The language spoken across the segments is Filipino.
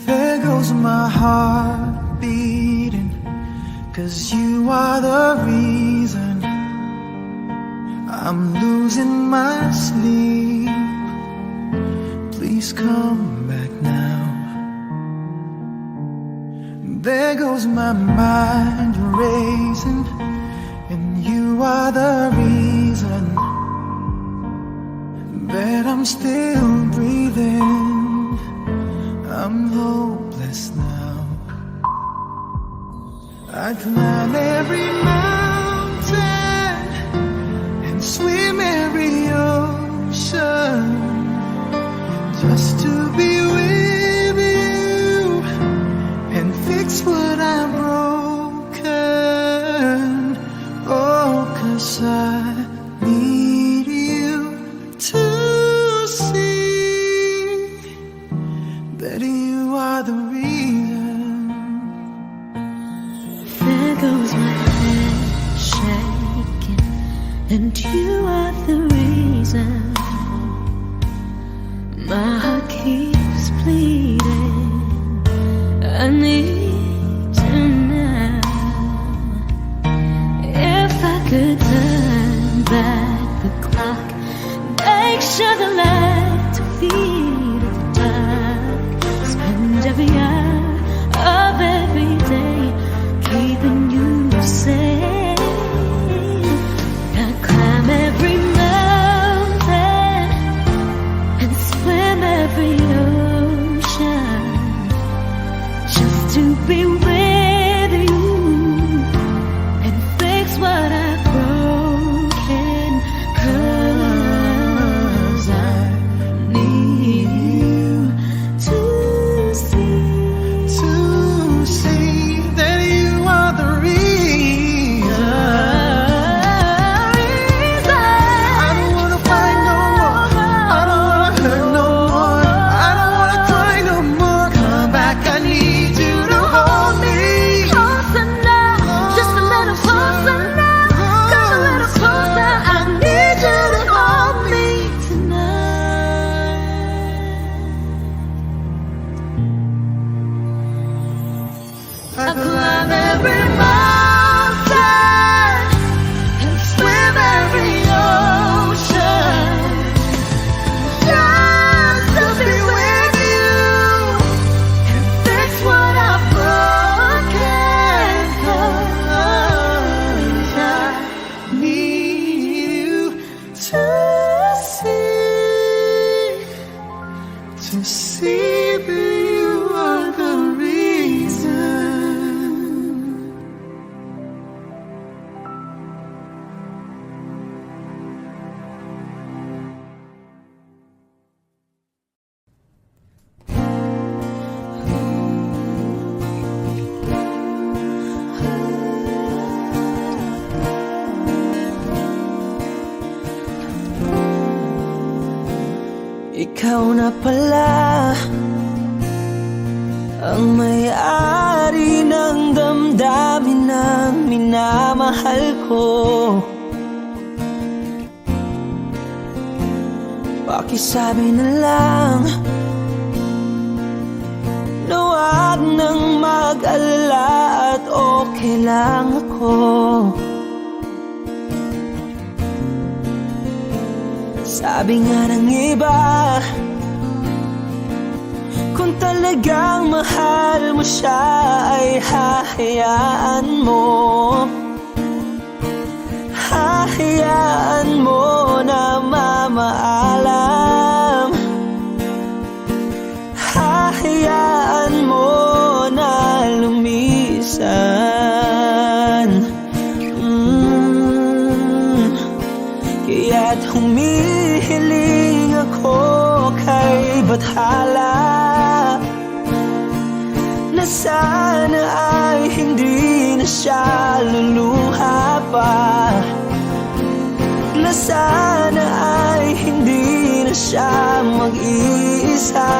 There goes my heart beating, 'cause you are the reason I'm losing my sleep. Please come back now. There goes my mind racing, and you are the reason that I'm still breathing. I'm hopeless now. I climb every mountain and swim every ocean just to be with you and fix what I'm broken. Oh, 'cause I need you to see that you are the reason. There goes my head shaking, and you are the reason. My heart keeps bleeding. I need you now. If I could turn back the clock, make sure the light to feed at the dark, spend every hour of every day keeping you safe. I climb every mountain and swim every ocean just to be with you and fix what I've broken. 'Cause I need you to see that you are the reason. I don't wanna fight no more. I don't wanna hurt no more. I don't wanna cry no more. Come back, I need you to hold me. Closer now, just a little closer now. Come a little closer, I need you to hold me tonight. I climb every mountain and swim every ocean just to be with you and fix what I've broken. 'Cause I Need you to see that you are the reason. Ikaw na pala ang may-ari ng damdamin ng minamahal ko. Pakisabi na lang na huwag nang mag-alala at okay lang ako. Sabi nga ng iba, kung talagang mahal mo siya ay hahayaan mo. Hahayaan mo na mamaalam. Hahayaan mo na lumisan. Kaya't humihiling ako kay Bathala na sana ay hindi na siya luluha pa, na sana ay hindi na siya mag-iisa,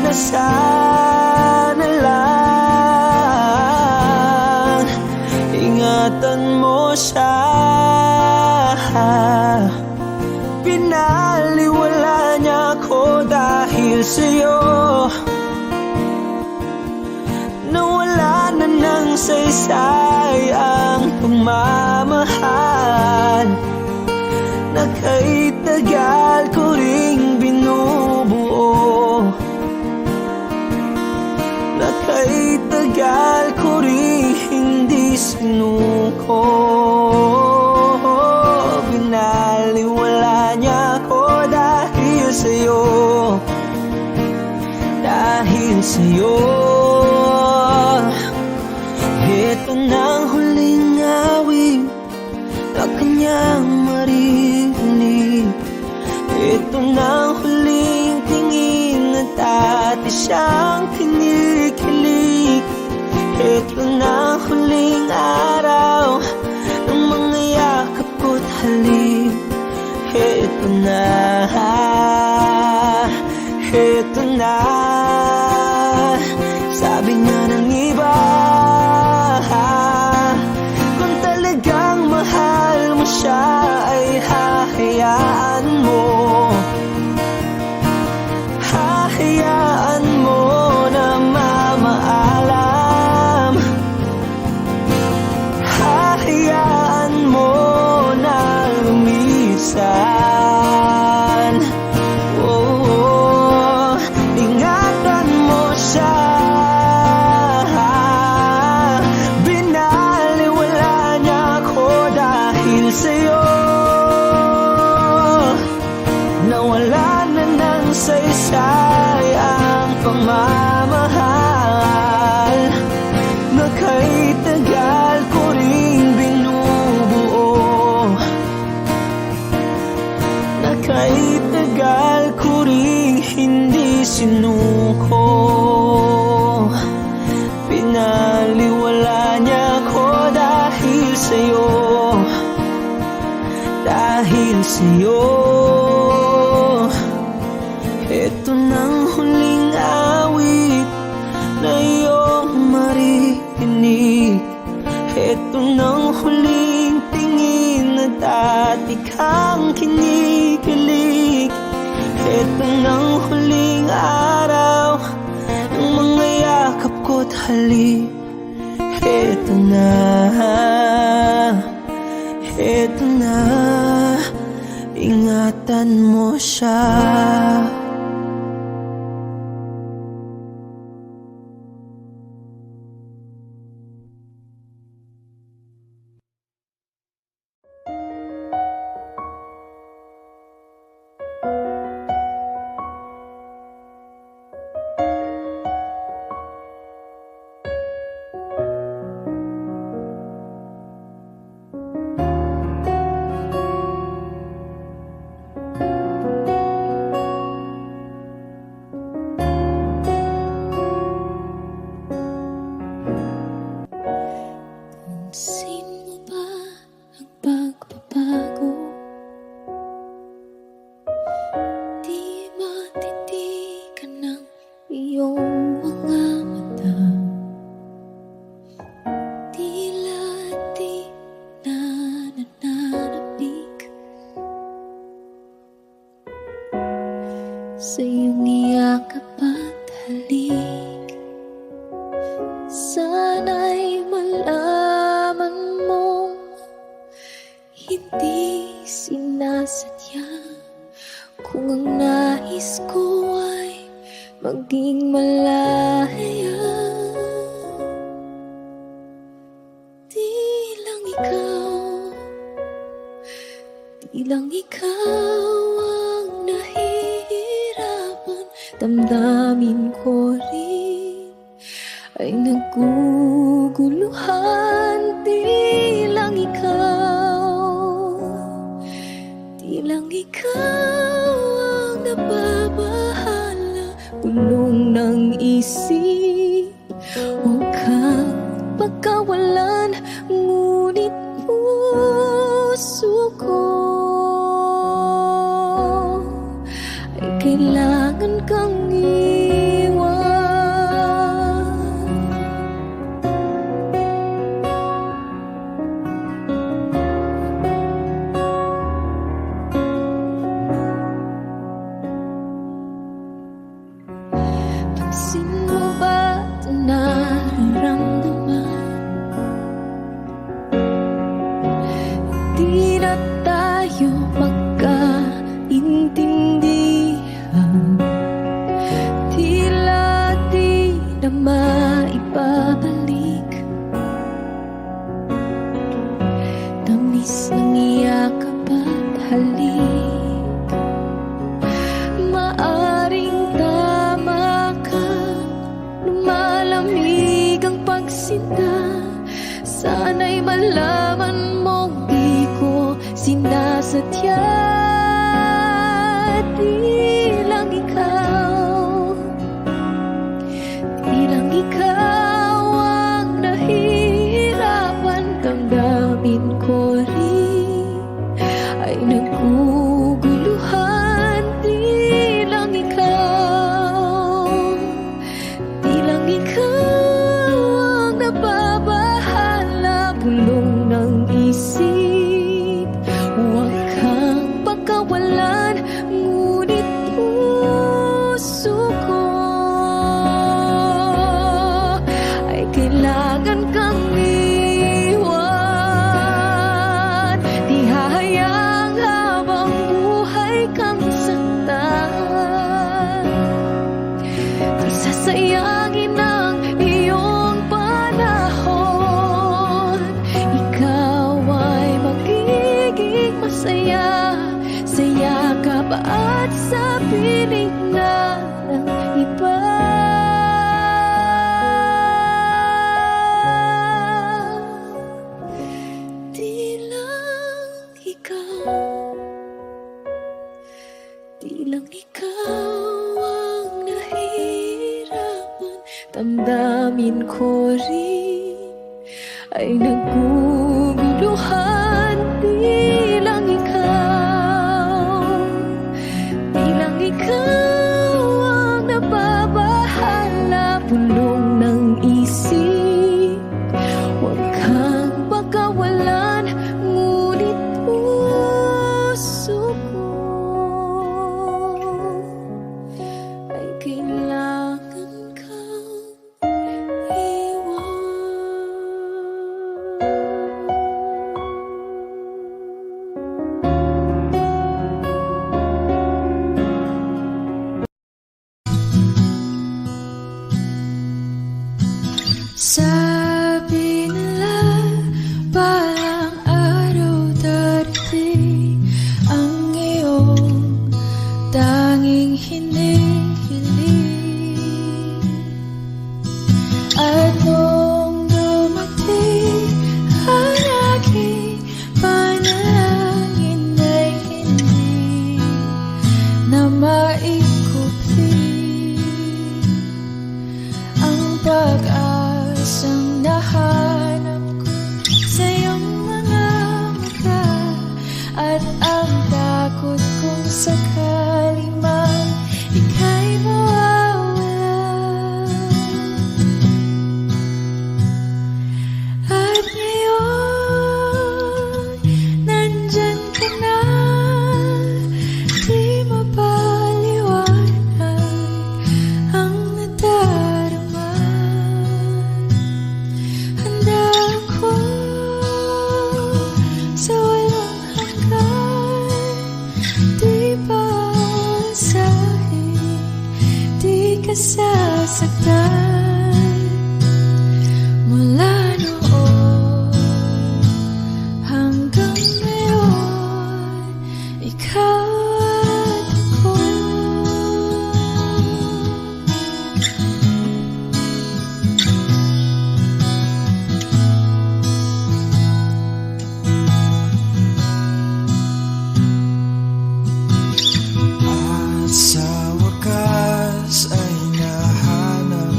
na sana lang ingatan mo siya. Pinaliwala niya ako dahil sa'yo. Nawala na ng saysay ang pagmamahal na kahit tagal ko ring binubuo, na kahit tagal ko ring hindi sinuko. Binaliwala niya ako dahil sa'yo, dahil sa'yo. Ito na ang huling awit na kanyang maririnig. Ito na ang huling tingin at dati siyang kinikilig. Ito na ang huling araw ng mga yakap ko't halik. Ito na, ito na. Sabi nga ng iba, kung talagang mahal mo siya ay hahayaan mo. Hahayaan mo na mamaalam. Hahayaan mo na lumisan. Oh, ingatan mo siya. Binaliwala niya ako dahil sa'yo. Nawala na ng saysay ang pagmamahal na kahit tagal ko ring binubuo, na kahit tagal ko ring hindi sinuko. Pinaliwala niya ako dahil sa'yo, dahil sa'yo. Ito nang huling awit na iyong maririnig. Ito nang huling tingin na dati kang kinikilig. Ito nang huling araw ng mga yakap ko't halik. Ito na, ito na. Ingatan mo siya. Pansin mo ba ang pagbabago? Di matitigan ng iyong mga mata. Tila di na nananabik sa iyong yakap at halik. Sana'y malaman mo, hindi sinasadya. Kung ang nais ko ay maging malaya, di lang ikaw ang nahihirapan. Damdamin ko rin ay naguguluhan. Di lang ikaw ang nababahala. Bulong ng isip, huwag kang pagkawalan. Ngunit puso ko ay kailangan kang iwan. na tayo magkaintindihan. Tila di na maibabalik tamis ng yakap at halik. Maaring tama ka, lumalamig ang pagsinta. Sana'y malaman mong di ko sinasadya. Di lang ikaw, di lang ikaw ang nahihirapan. Damdamin ko rin ay naguguluhan. Di lang ikaw, di lang ikaw ang nababahala. Bulong ng isip, huwag kang pagkawalan. Ngunit puso ko ay kailangan kang iwan. Di hahayang habang buhay kang saktan. Di sasayangin ang iyong panahon. Ikaw ay magiging masaya sa yakap at sa piling na ng iba. Di lang ikaw, di lang ikaw ang nahihirapan. Damdamin ko rin ay naguguluhan. Di lang ikaw, di lang ikaw ang nababahala. Bulong ng isip, huwag kang pagkawalan. Ngunit puso ko ay kailangan kang iwan. Sabi nila parang araw darating ang iyong tanging hiling-hiling. At nung dumating ang aking panalangin ay hindi na maikupli ang pag-asang nahanap ko sa iyong mga mata. At ang takot kong sakali man ika'y mawawala. At ngayon, nandyan ka na. Di mapaliwanag ang nadarama. Handa ako sa walang hanggan. Di paasahin, di ka sasaktan. Mula noon hanggang ngayon, ikaw at ako. At sa wakas ay nahanap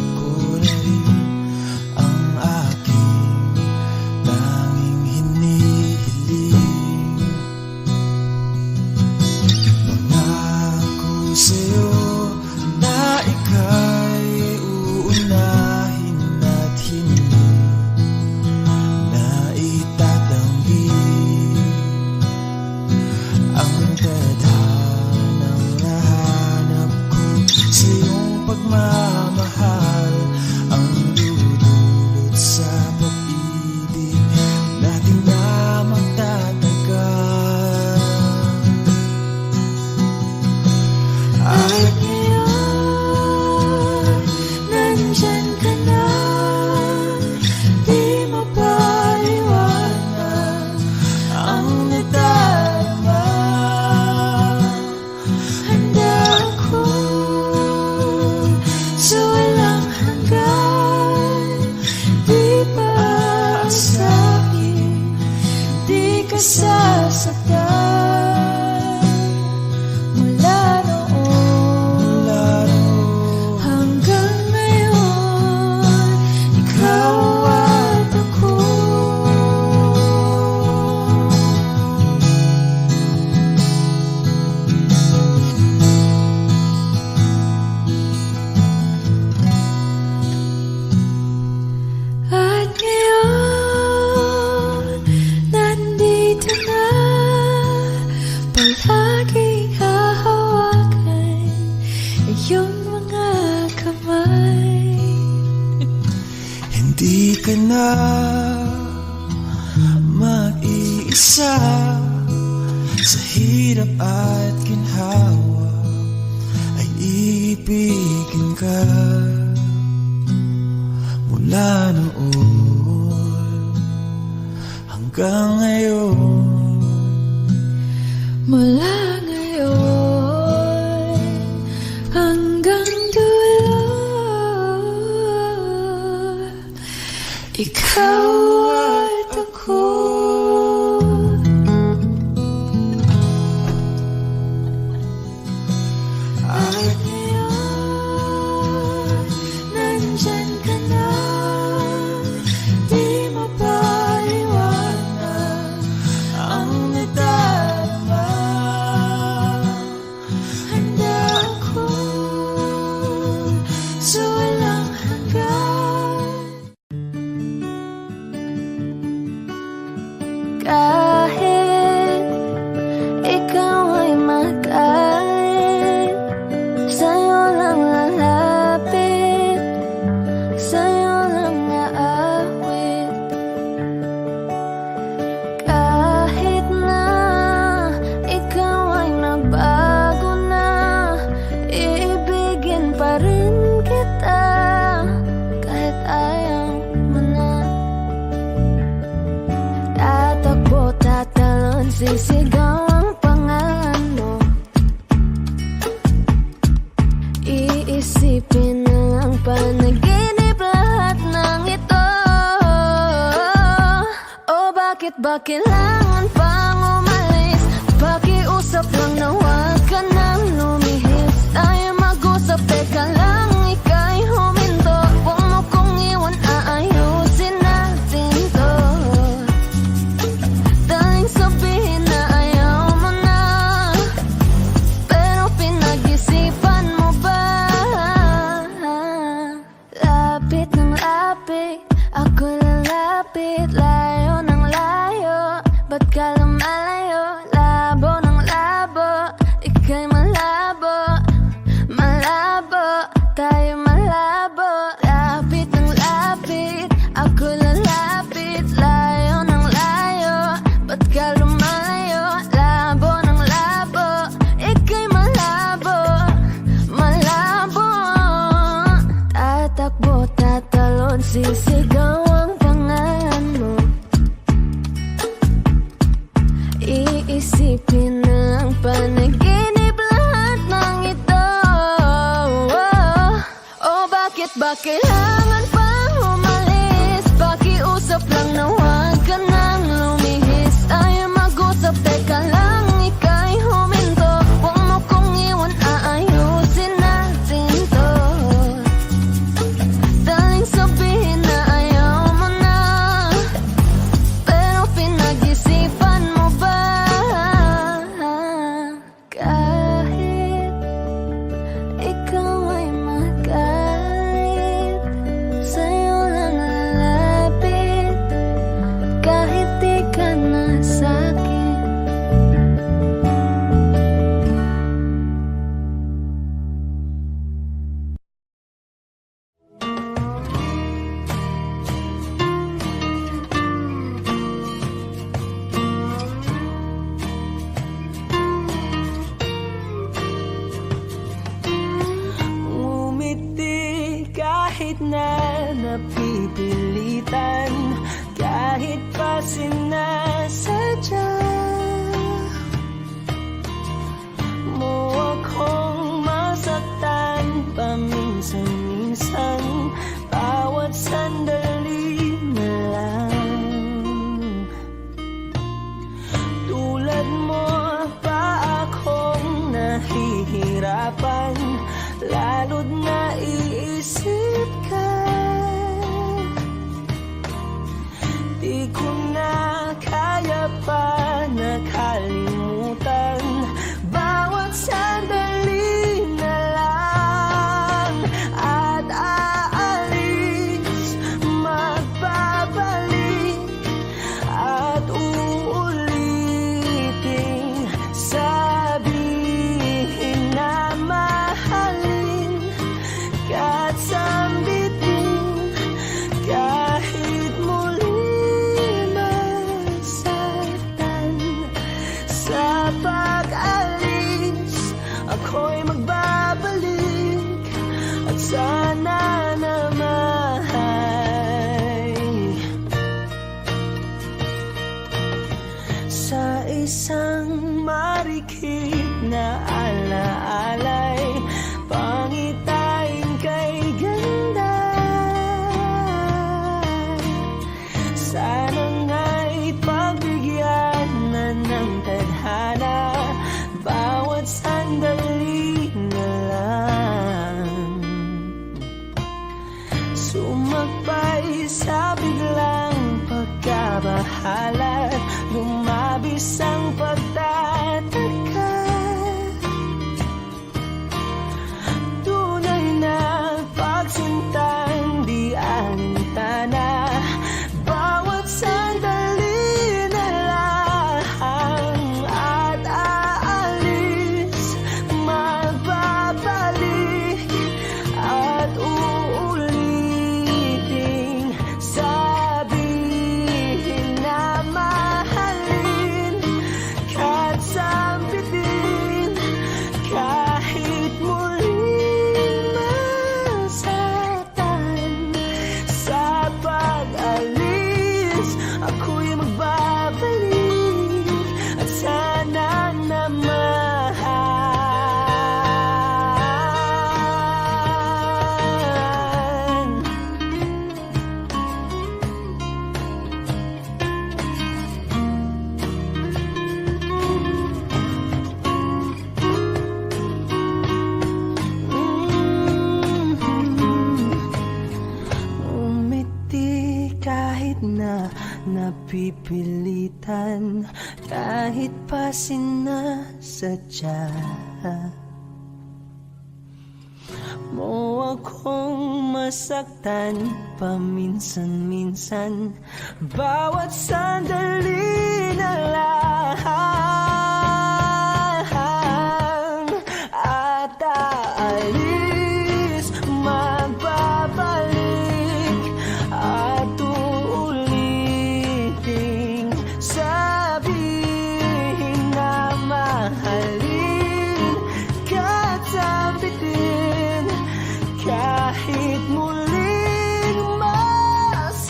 ka sasaktan. Mula noon hanggang ngayon, ikaw at ako. At ngayon, nandito na, palaging hahawakan iyong mga kamay. Hindi ka na mag-iisa sa hirap at ginhawa, ay ibigin ka. Mula noon hanggang ngayon, Mula ngayon hanggang dulo, ikaw at ako. At ngayon, nandyan ka na, di mapaliwanag ang nadarama. Handa ako sa walang hanggan. Kahit ikaw ay magalit, sa'yo lang lalapit, sa'yo lang aawit. Kahit na ikaw ay nabago na, iibigin pa rin kita kahit ayaw mo na. Tatakbo, tatalon, sisigaw ang pangalan mo. Iisipin na lang panaginip lahat ng ito. Oh, bakit ba kailangan pang umalis? Pakiusap lang na huwag ka nang lumihis. Tayo mag-usap, teka lang, ika'y huminto. Huwag mo kong iwan, aayusin natin to. Daling sabihin na ayaw mo na, pero pinag-isipan mo ba? Lapit ng lapit, ako lalapit, layo ng layo. Ba't ka lumalayo? Labo ng labo, ika'y malabo, malabo, tayo malabo. Lapit ng lapit, ako lalapit, layo ng layo. Ba't ka lumalayo? Labo ng labo, ika'y malabo, malabo. Tatakbo, tatalon, sisigaw ang pangalan mo. Iisipin na lang panaginip lahat ng ito. Oh, bakit ba kailangan pang umalis? Pakiusap lang na huwag ka nang lumihis. Tayo mag-usap, teka lang, ika'y huminto. Huwag mo kong iwan, aayusin natin to. Daling sabihin na ayaw mo na, pero pinag-isipan mo ba? Kahit ikaw ay magalit, sa'yo lang lalapit, kahit di ka na sa'kin. Ngumiti kahit na napipilitan, kahit pa sinasadya mo akong masaktan paminsan-minsan, bawat sandali na lang. isang marikit na alaalay, pangitain kay ganda. Sana nga'y pagbigyan na ng tadhana, bawat sandali na lang. Sumakbay sa biglang pagkabahala, lumabis ang pagtataka. Tunay na pagsintang di alintana, bawat sandali na lang. At aalis, magbabalik, at uulitin, sabihin na mahalin, kahit sampitin, kahit muling masaktan. Sa pag-alis, ako'y magbabalik, at sana naman. Umiti kahit na napipilitan, kahit pa sinasadya mo akong masaktan paminsan-minsan, bawat sandali na lang. At aalis, magbabalik, at uulitin, sabihin na mahalin, kahit sampitin, kahit muling masaktan.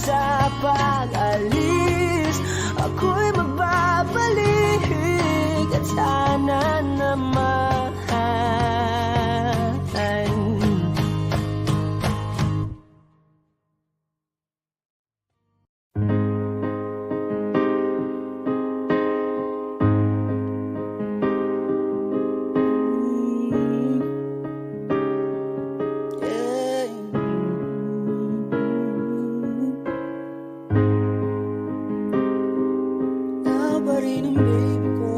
Sa pag-alis, ako'y magbabalik, at sana naman. Ikaw pa rin ang baby ko.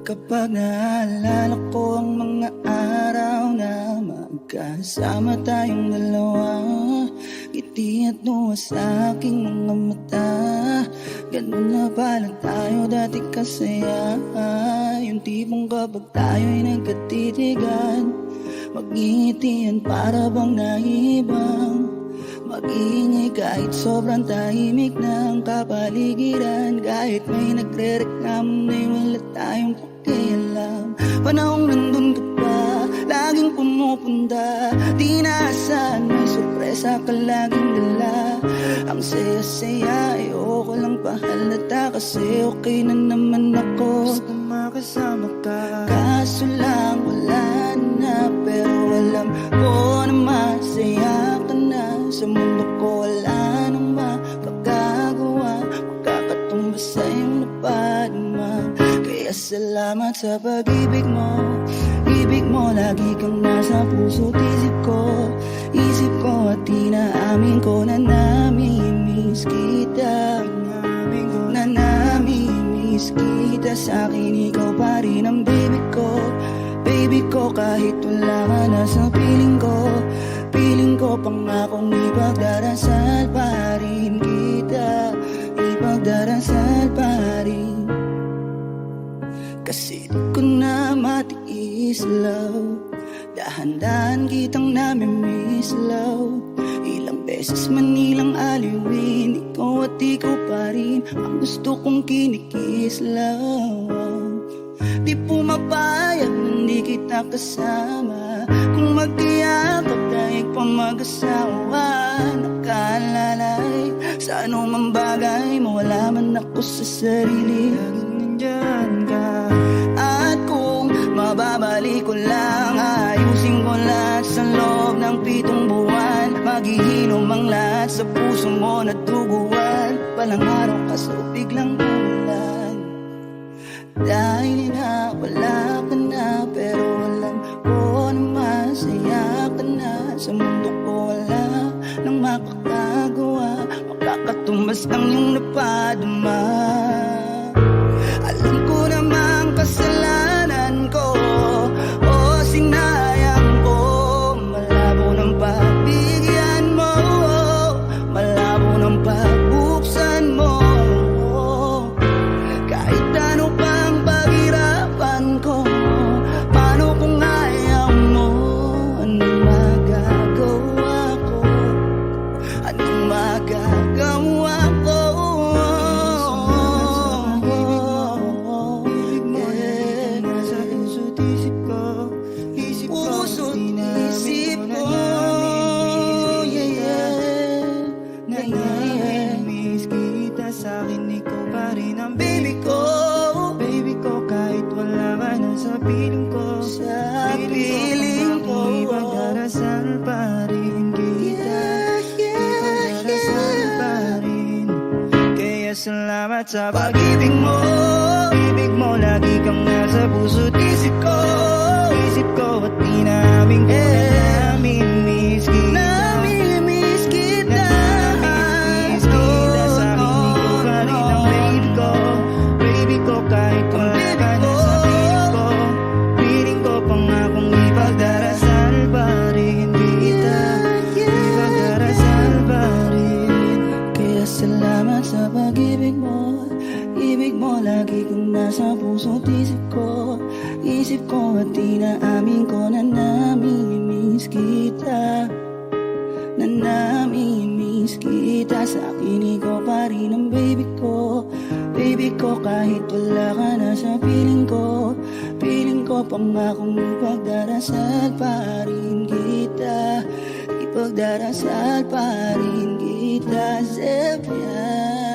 Kapag naalala ko ang mga araw na magkasama tayong dalawa, ngiti at luha sa aking mga mata, ganun na pala tayo dati kasaya. Yung tipong kapag tayo'y nagkatitigan, magngitian para bang naibang, mag-iingay kahit sobrang tahimik ng kapaligiran, kahit may nagre-reklamo na'y wala tayong pakialam. Panahong nandun ka pa, laging pumupunta, di naasahan may sorpresa ka laging dala. Ang saya-saya, ayoko lang pahalata, kasi okay na naman ako, basta makasama ka. Kaso lang wala na, pero alam ko na masaya ka na. Sa mundo ko wala nang makakagawa, makakatumbas sa iyong napadama. Kaya salamat sa pag-ibig mo, ibig mo, lagi kang nasa puso't isip ko. Isip ko at inaamin ko na namimiss kita, na namimiss kita. Sa akin ikaw pa rin ang baby ko, baby ko, kahit wala ka na sa piling ko. Piling ko pangakong ipagdarasal pa rin kita, ipagdarasal pa rin. Kasi di ko na matiis, love, dahan-dahan kitang namimiss, love. Ilang beses man ilang aliwin, ikaw at ikaw pa rin ang gusto kong kinikis, love. Di pumapayag na hindi kita kasama, kung magtiyakap daig pa mag-asawa. Nakalalay sa anumang bagay, mawala man ako sa sarili. Laging nandyan ka. At kung mababalik ko lang, ayusin ko lahat sa loob ng 7 buwan. Maghihilom ang lahat sa puso mo na duguan. Palang araw kaso biglang ulan. Dahil na wala ka na, pero alam ko na masaya ka na. Sa mundo ko wala nang makakagawa, makakatumbas ang iyong napadama. Alam ko namang kasalanan ko, o sinayang ko. Malabo ng pagbigyan mo, malabo ng pagbuksan mo. Kahit ano pang paghirapan ko, paano kung ayaw mo? Anong magagawa ko? Anong magagawa ko? Puso't isip ko, Miss kita sa'kin, ikaw pa rin ang baby ko, baby ko. Kahit wala ka na sa piling ko, sa piling ko. ipagdarasal pa rin kita, ipagdarasal pa rin. Kaya salamat sa Pag-ibig mo, pag-ibig mo. Lagi kang nasa puso't isip ko, isip ko. At di namin ko na namimiss kita, namimiss kita. namimiss kita. Sa'kin ikaw pa rin ang baby ko, baby ko. Kahit wala ka na sa piling ko, pangakong ipagdarasal pa rin kita, ipagdarasal pa rin. Kaya salamat sa pag-ibig mo. Ibig mo lagi kang nasa puso't isip ko, isip ko. At di naamin ko na namimiss kita, na namimiss kita. Sa akin ikaw pa rin ang baby ko, baby ko. Kahit wala ka na sa piling ko, piling ko. Pangakong ipagdarasal pa rin kita, ipagdarasal pa rin kita. Sepiana.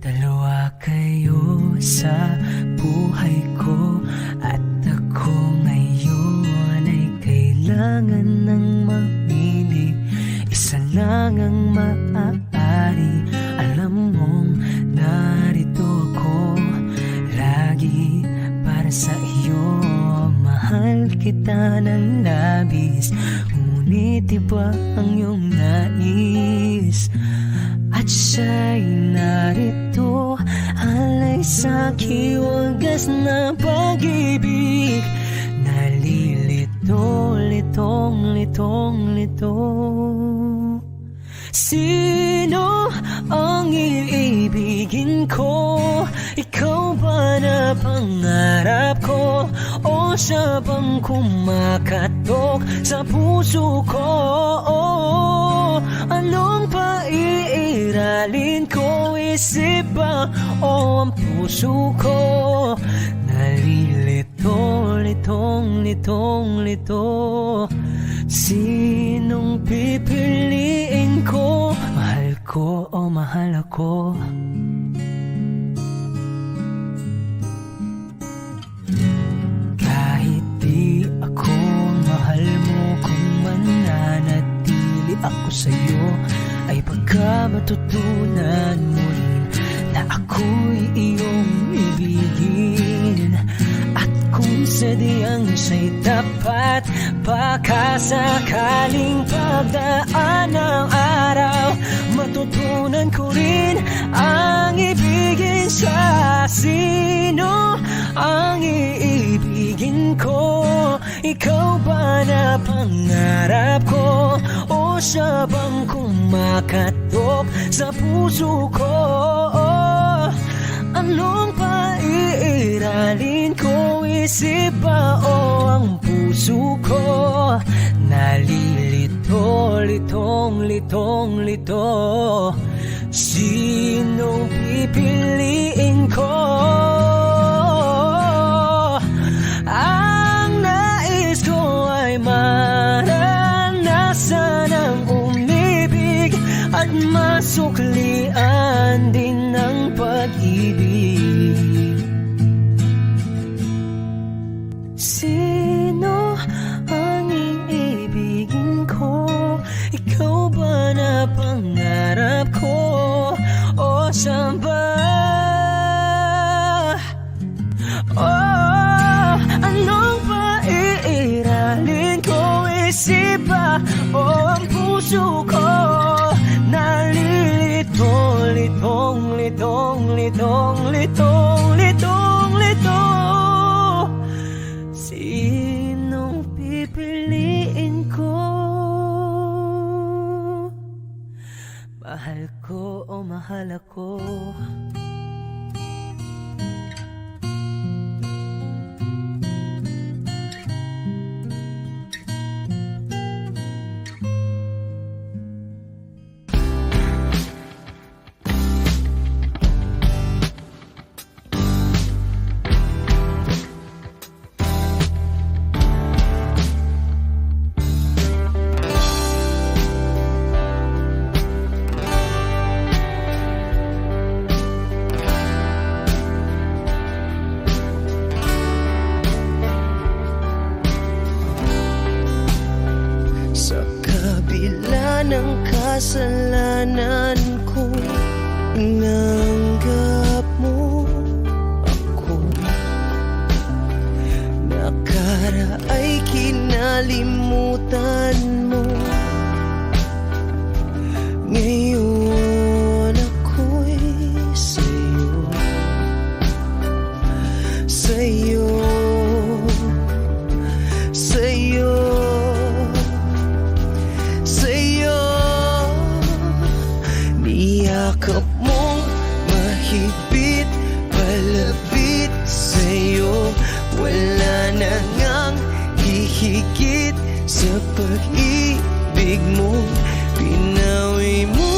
Dalawa kayo sa buhay ko, at ako ngayon ay kailangan ng mamili. Isa lang ang maaari, alam mong narito ako lagi para sa iyo. Mahal kita ng labis, ngunit iba ang iyong nais. At siya'y narito, alay sa'king wagas na pag-ibig. Nalilito, litong, litong, lito. Sino ang iibigin ko? Ikaw ba na pangarap ko? O siya bang kumakatok sa puso ko? Anong paiiralin ko? Isip ba o ang puso ko? Nalilito, litong, litong, lito. Sinong pipiliin ko? Mahal ko o mahal ako? Kahit di ako mahal mo, kung mananatili ako sa'yo, ay pagka matutunan mo rin na ako'y iyong ibigin. At kung sadyang siya'y tapat, baka sakaling pagdaan ng araw, matutunan ko rin ang ibigin siya. Sino ang iibigin ko? Ikaw ba na pangarap ko? O siya bang kumakatok sa puso ko? Anong paiiralin ko? Isip ba o ang puso ko? nalilito, litong-lito. Sinong pipiliin ko? Ang nais ko ay maranasan ang umibig at masuklian din ng pag-ibig. Sino ang iibigin ko? Ikaw ba na pangarap ko? O saan ba? Oh, anong paiiralin ko? Isip ba o ang puso ko? Nalilito, litong-lito. Sinong pipiliin ko? Mahal ko o mahal ako? Sa kabila ng kasalanan ko, inanggap mo ako. Nakara'y kinalimutan mo. Ngayon ako'y sa'yo, sa'yo, sa'yo, sa'yo. Niyakap mong mahigpit, palapit sa'yo. Wala na ngang hihigit sa pag-ibig mo. Pinawi mo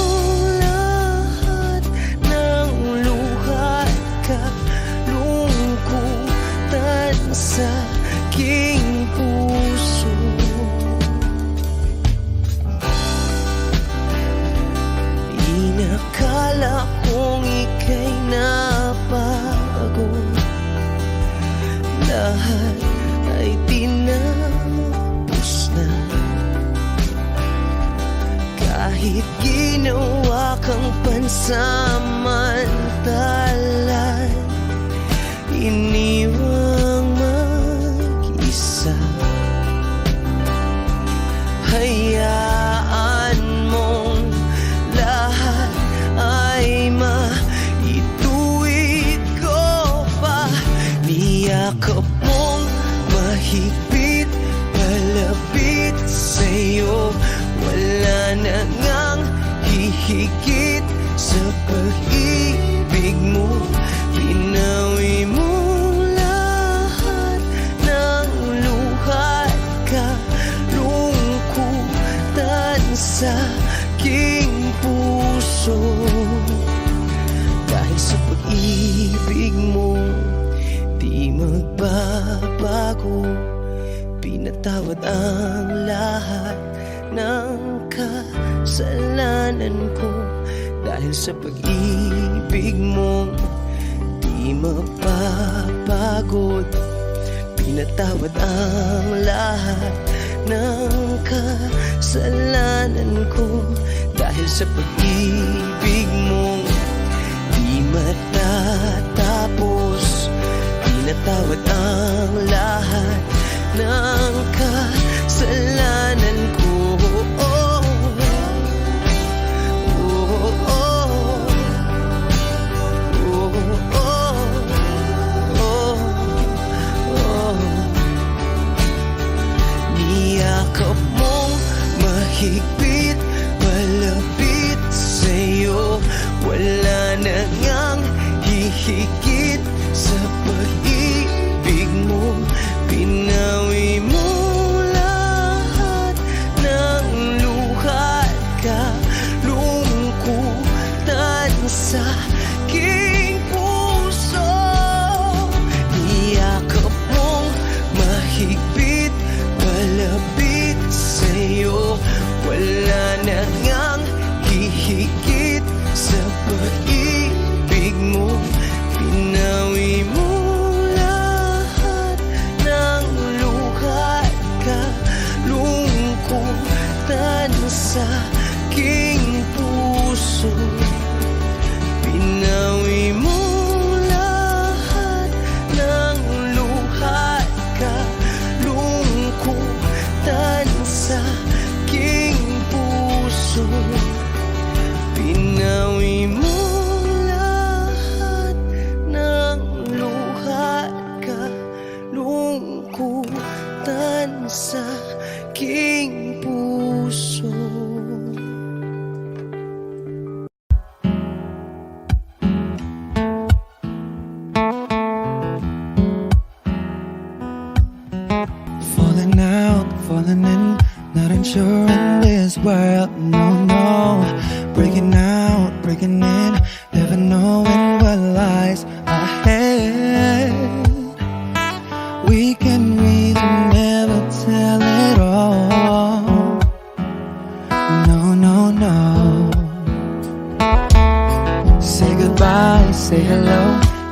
lahat ng luha at kalungkutan sa aking puso. Inakala kong ika'y nabago, lahat ay tinapos na. Kahit ginawa kang pansamantalan, iniwang mag-isa. Hayaan mong lahat ay maituwid ko pa. Niyakap mong mahigpit, palapit sa'yo. Wala na ngang hihigit sa pag-ibig mo. Pinawi mo lahat ng luha at kalungkutan sa aking puso. Dahil sa pag-ibig mo, di magbabago. Pinatawad ang lahat ng kasalanan ko. Dahil sa pag-ibig mo, di mapapagod. Pinatawad ang lahat ng kasalanan ko. Dahil sa pag-ibig mo, di matatapos. Pinatawad ang lahat ng kasalanan ko. Oh, oh, oh, oh, oh, oh, oh. Niyakap mong mahigpit, palapit sa'yo. Wala na ngang hihigit sa pag-ibig mo. Pinawi mo lahat puso. Pinawi mo lahat ng luha at kalungkutan sa aking puso. Pinawi mo lahat ng luha at kalungkutan sa aking puso. Falling out, falling in, not unsure in this world, no, no. Breaking out, breaking in, never knowing what lies ahead. We can really never tell it all. No, no, no. Say goodbye, say hello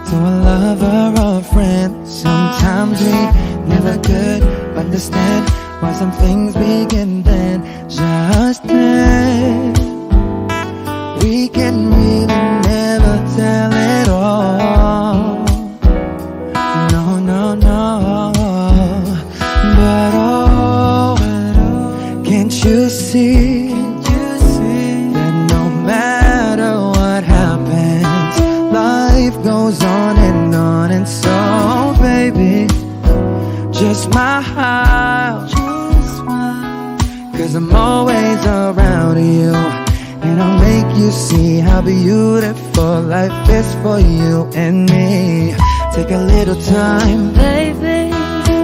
to a lover or a friend. Sometimes we never could understand why some things begin then, just then. We can really never tell it all. No, no, no. But oh, can't you see that no matter what happens, life goes on and on. And so, baby, just smile, cause I'm always around you. And I'll make you see how beautiful life is for you and me. Take a little time, Baby,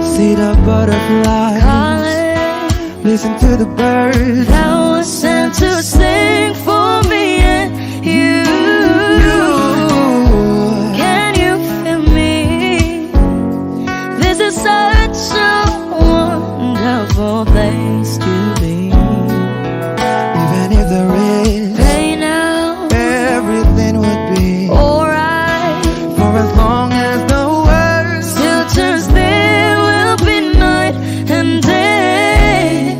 see the butterflies, calling, listen to the birds. that was sent to sing for me and you. Can you feel me? This is such a wonderful place to be. Even if there is Hey now, everything would be alright. for as long as the world Still turns there will be night and day.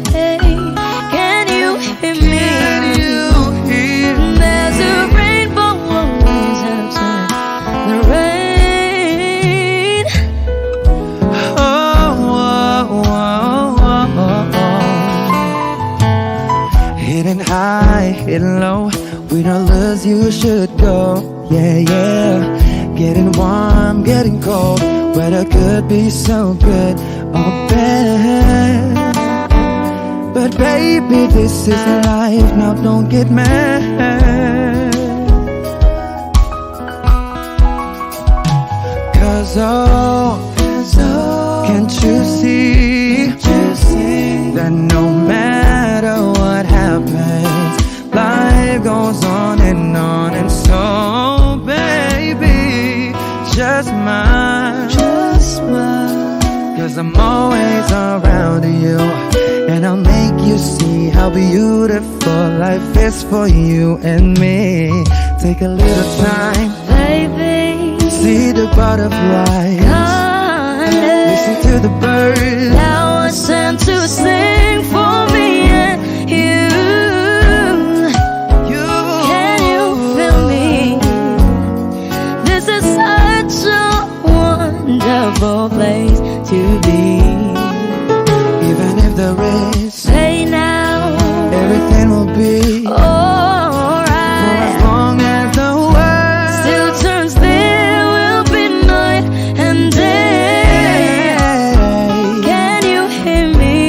Can you hear me? can you hear? There's a rainbow always after the rain. Oh, oh, oh, oh, oh. Hidden high, hidden low, we don't lose, you should go. Yeah, yeah. Getting warm, getting cold, weather could be so good or bad. But baby, this is life, now don't get mad. Cause oh, can't you see that no matter what happens, life goes on and on. And so, baby, just smile, cause I'm always around you. And I'll make you see how beautiful life is for you and me. Take a little time, Baby, see the butterflies, listen to the birds. now it's sent to sing for me and you. Can you feel me? This is such a wonderful place to be. Even if there is, Say now, everything will be for alright. as long as the world Still turns there will be night and day. Can you hear me?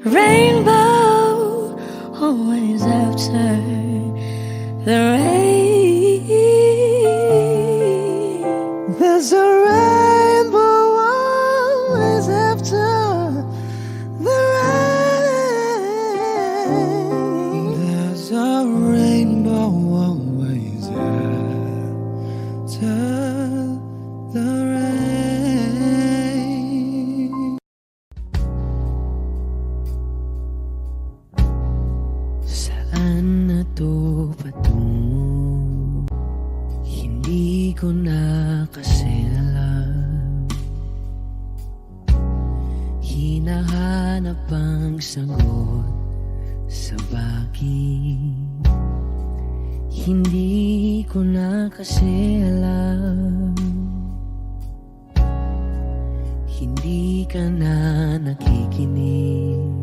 Rainbow always after the rain. There's a rainbow always after the rain. There's a rainbow always after the rain. Saan na to patungo? Hindi ko na kasi alam. Hinahanap ang sagot sa bakit. Hindi ko na kasi alam. Hindi ka na nakikinig.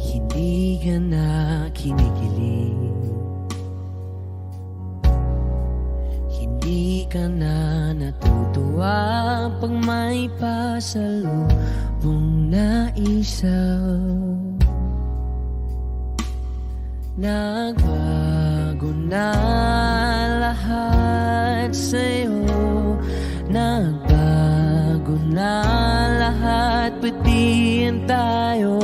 Hindi ka na kinikilig. Hindi ka na natutuwa pag may pasalubong na isaw. Nagbago na lahat sa'yo. Nagbago na lahat, pati yan tayo.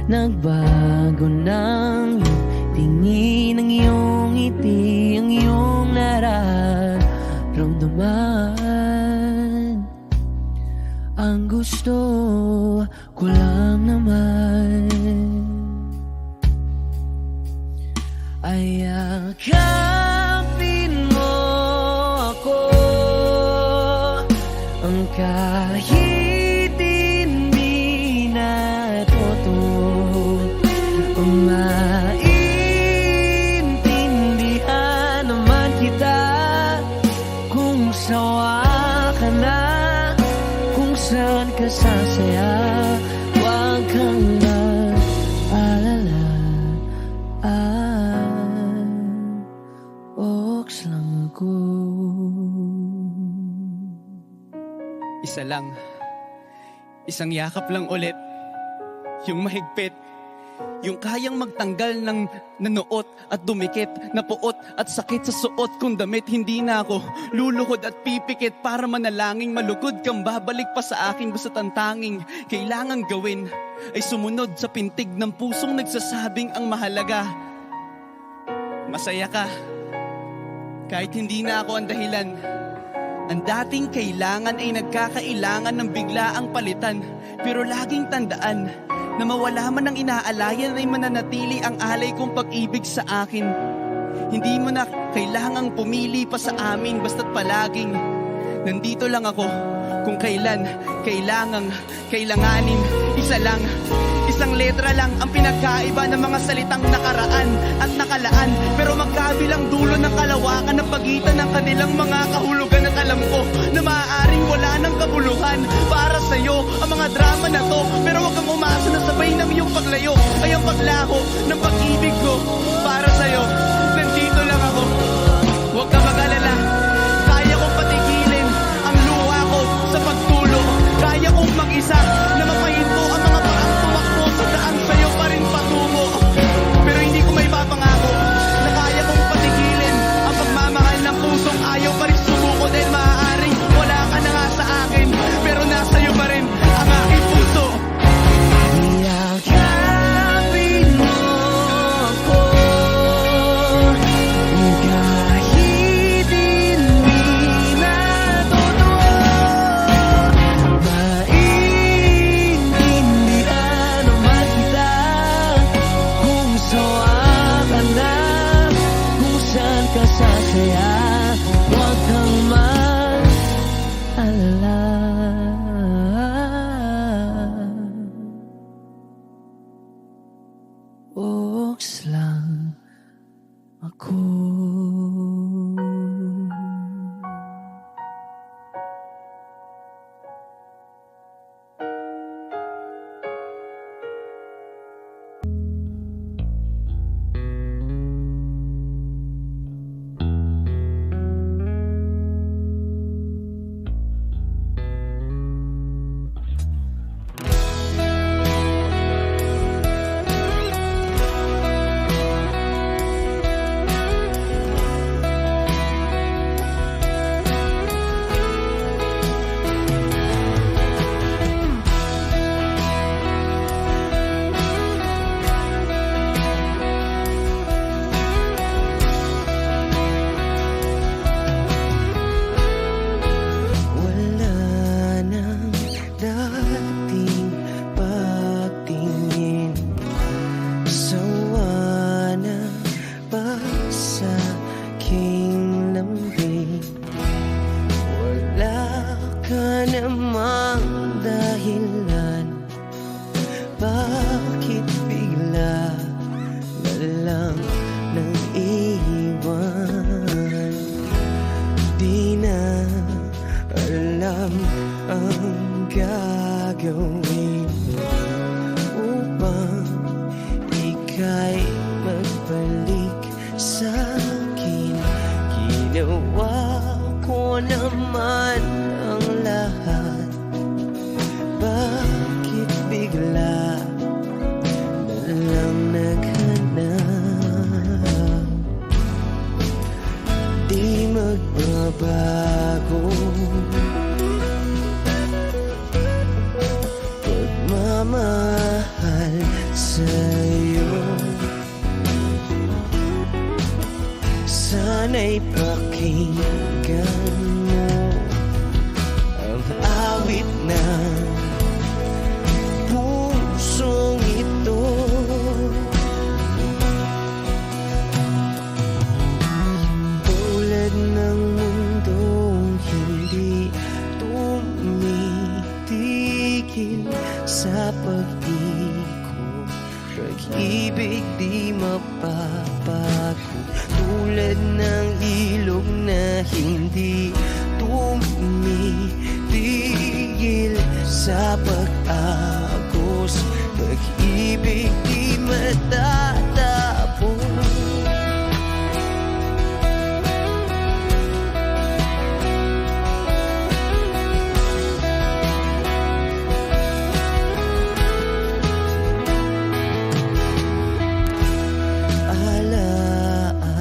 Nagbago ng iyong tingin, ang iyong ngiti, ang iyong nararamdaman. Ang gusto ko lang naman ay yakapin mo ako, ang kahit hindi na totoo, ang maintindihan naman kita kung sawa ka na, kung saan ka sasaya. Huwag kang mag-alala, oks lang ako. Isa lang, isang yakap lang ulit, yung mahigpit, yung kayang magtanggal ng nanuot at dumikit, na puot at sakit sa suot kong damit. Hindi na ako luluhod at pipikit para manalangin malugod kang babalik pa sa akin. Basta ang tanging kailangan gawin ay sumunod sa pintig ng pusong nagsasabing ang mahalaga masaya ka. Kahit hindi na ako ang dahilan, ang dating kailangan ay nagkakailangan ng biglaang palitan. Pero laging tandaan na mawala man ang inaalayan ay mananatili ang alay kong pag-ibig sa akin. Hindi mo na kailangang pumili pa sa amin, basta't palaging nandito lang ako kung kailan kailanganin. Isa lang, isang letra lang ang pinagkaiba ng mga salitang nakaraan at nakalaan, pero magkabilang dulo ng kalawakan ng pagitan ng kanilang mga kahulugan. At alam ko na maaaring wala ng kabuluhan para sa'yo ang mga drama na to, pero wag kang umasa na sabay ng iyong paglayo ay ang paglaho ng pag-ibig ko para sa'yo. Nandito lang ako, huwag ka mag-alala, kaya kong patigilin ang luha ko sa pagtulo. Kaya kong mag-isa na mapahinto ang mga paang tumakbo sa daan sa'yo pa rin patungo. Pero hindi ko may papangako na kaya kong patigilin ang pagmamahal ng pusong ayaw pa rin sumuko, dahil maaaring wala ka na nga sa akin, pero nasa iyo pa rin ang aking puso. ating pagtingin. Sawa na ba sa aking lambing? Wala ka namang dahilan, bakit bigla na lang nang iwan? Di na alam ang gagawin upang ika'y magbalik sa'kin. Ginawa ko naman ang lahat, bakit bigla na lang naghanap? Di magbabago pagmamahal sa'yo. Sana'y pakinggan mo ang awit ng pusong ito. Tulad ng mundong hindi tumitigil sa pag-ikot, pag-ibig di mapapago. Tulad ng ilog na hindi tumitigil sa pag-agos, pag-ibig di matatapos.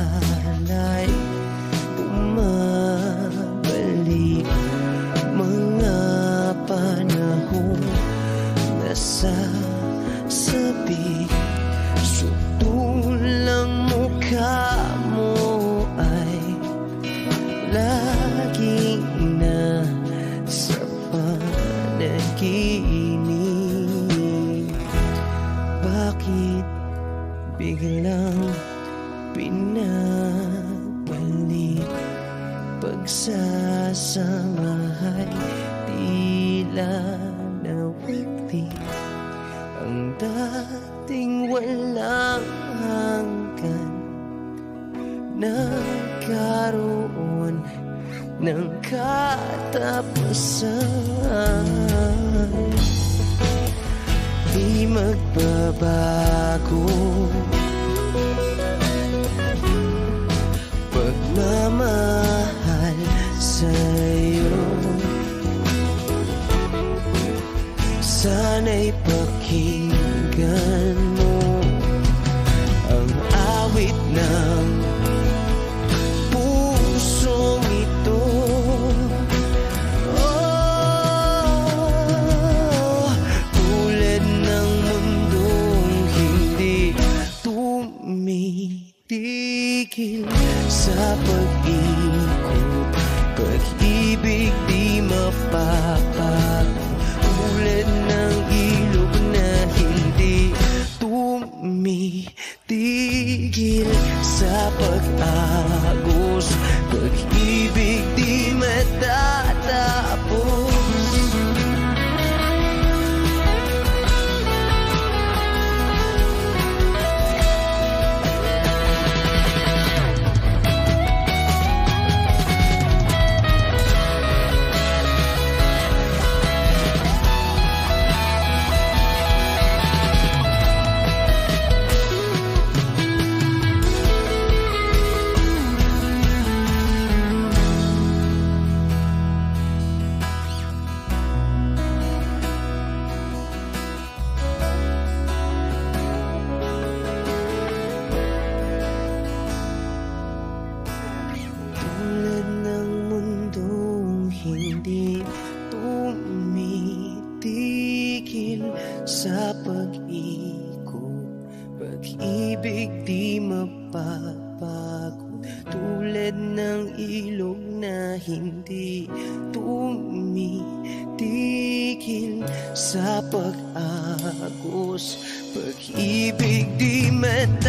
Alaala'y bumabalik, mga panahon na sasabi. Sutulang mukha mo ay laging na sa panaginip. Bakit biglang pinabalik? Pagsasamahay tila nawagli, ang dating walang hanggan nagkaroon ng katapusan. Di magbabago pagmamahal sa'yo. Sana'y pakinggan mo ang awit ng pusong ito. Tulad ng mundong hindi tumitigil sa pag-ikot, pag-ibig di mapapago. Tulad ng ilog na hindi tumitigil sa pag-agos, pag-ibig di matatapos. Tulad ng mundong hindi tumitigil sa pag-ikot, pag-ibig di mapapagod. Tulad ng ilog na hindi tumitigil tumitigil sa pag-agos. Pag-ibig di matatapos.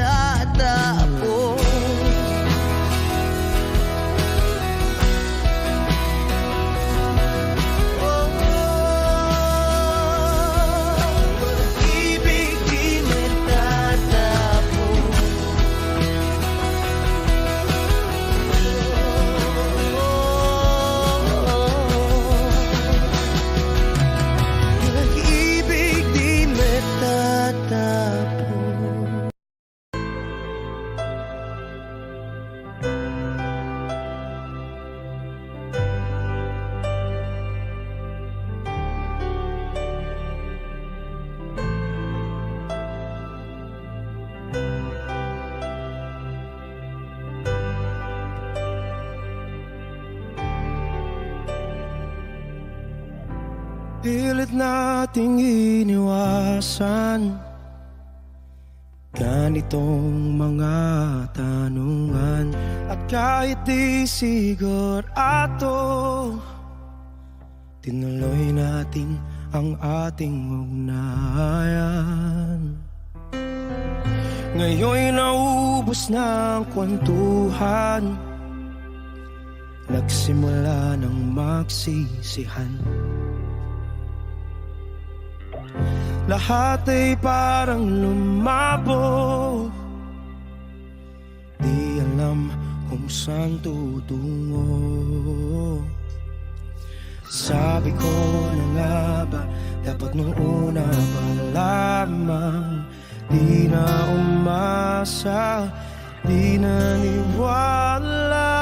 Pag-ibig di matatapos. Pag-ibig di matatapos. Pilit nating iniwasan ganitong mga tanungan. At kahit di sigurado, tinuloy natin ang ating ugnayan. Ngayon'y naubos na ang kwentuhan, nagsimula ng magsisihan. Lahat ay parang lumabo, di alam kung saan tutungo. Sabi ko na nga ba, dapat nung una pa lamang, di na umasa, di naniwala.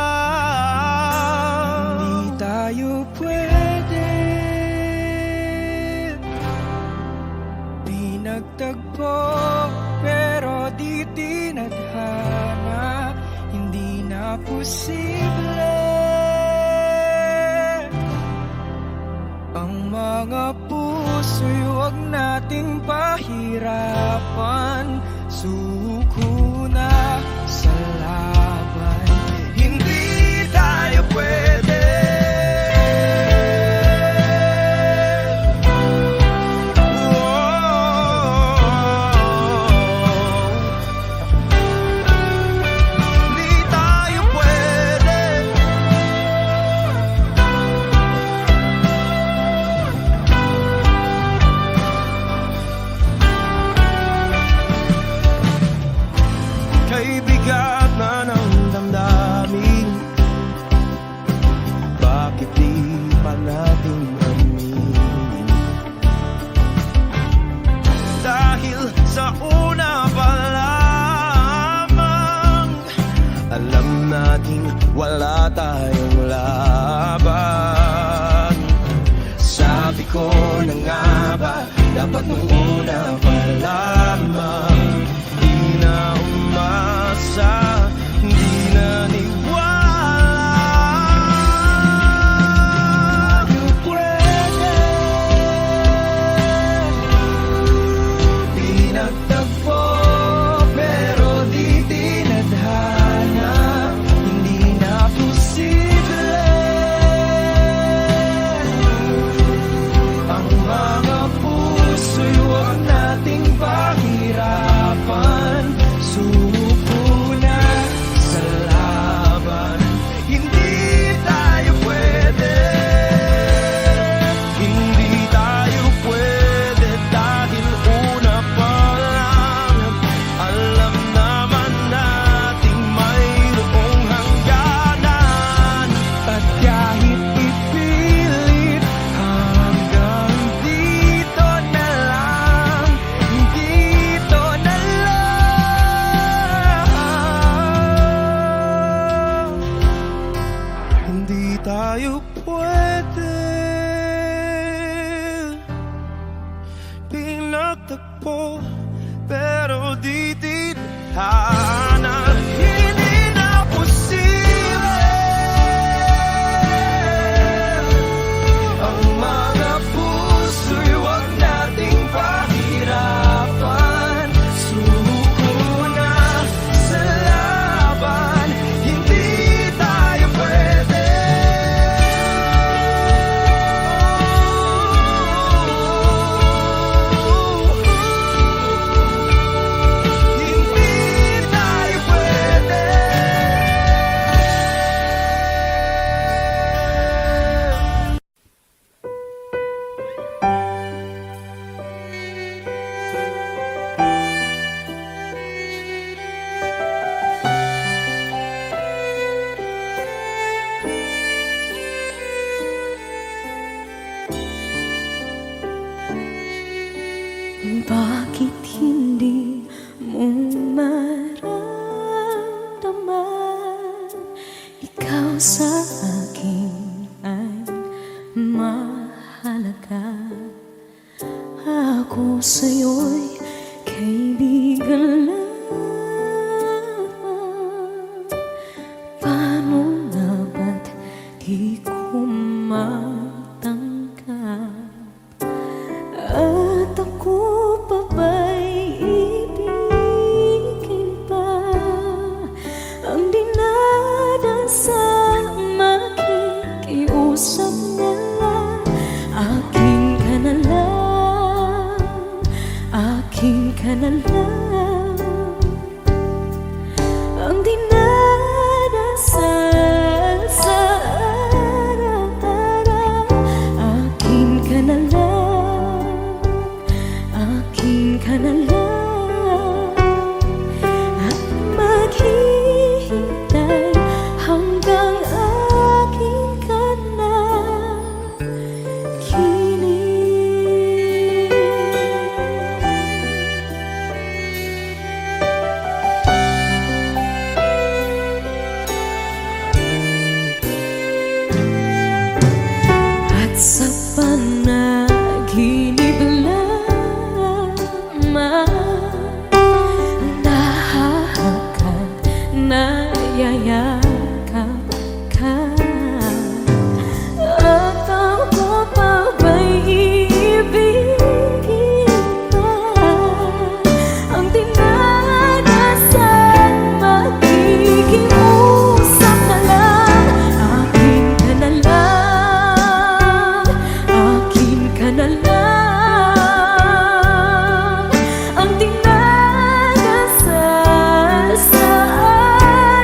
Hindi tayo pwede pinagtagpo, pero di tinadhana. Hindi na posible ang mga puso'y huwag nating pahirapan. Suko na sa laban, hindi tayo pwede. Kay bigat na ng damdamin, bakit di pa natin aminin? Dahil sa una pa lamang, alam natin wala tayong laban. Sabi ko na nga ba, dapat nung una pa lamang, di na umasa, di naniwala. Di pwede pinagtagpo, pero di tinadhana. Hindi na posible ang mga puso'y huwag nating pahirapan. Suko na sa laban, hindi tayo pwede. Hindi tayo pwede dahil una pa lang, alam naman nating mayroong hangganan. At kahit ipilit, hanggang dito na lang, dito na lang. Hindi tayo pwede pinagtagpo, pero di tinadhana. Hindi na posible ang mga puso'y huwag nating pahirapan. Suko na sa laban, hindi tayo pwede. Bakit hindi mo maramdaman? Ikaw sa akin ay mahalaga. Ako sa'yo'y kaibigan lang. Paano nga ba't di ko matanggap? At ako pa ba'y ibigin pa? Ang dinadasang makikiusap na lang. Akin ka na lang, akin ka na lang. Ang dinadasal sa araw-araw. Akin ka na lang, akin ka na lang. At maghihintay hanggang akin ka na kilig. At sa panaginip lamang nahahagkan, nayayakap ka. At ako pa ba'y ibigin pa? Ang dinadasal makikiusap na lang. Akin ka na lang, akin ka na lang. Ang dinadasal sa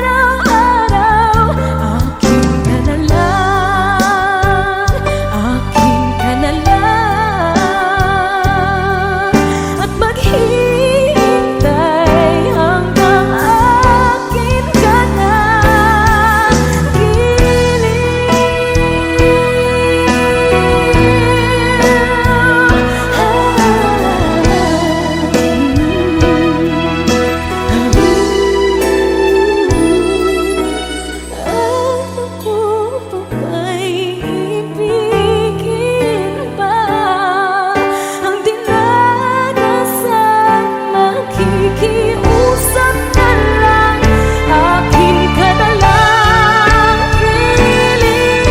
araw-araw. Akin ka na lang, akin ka na lang. At maghihintay hanggang akin ka na At ako pa ba'y ibigin pa? Ang dinadasal makikiusap na lang. Akin ka na lang, kilig.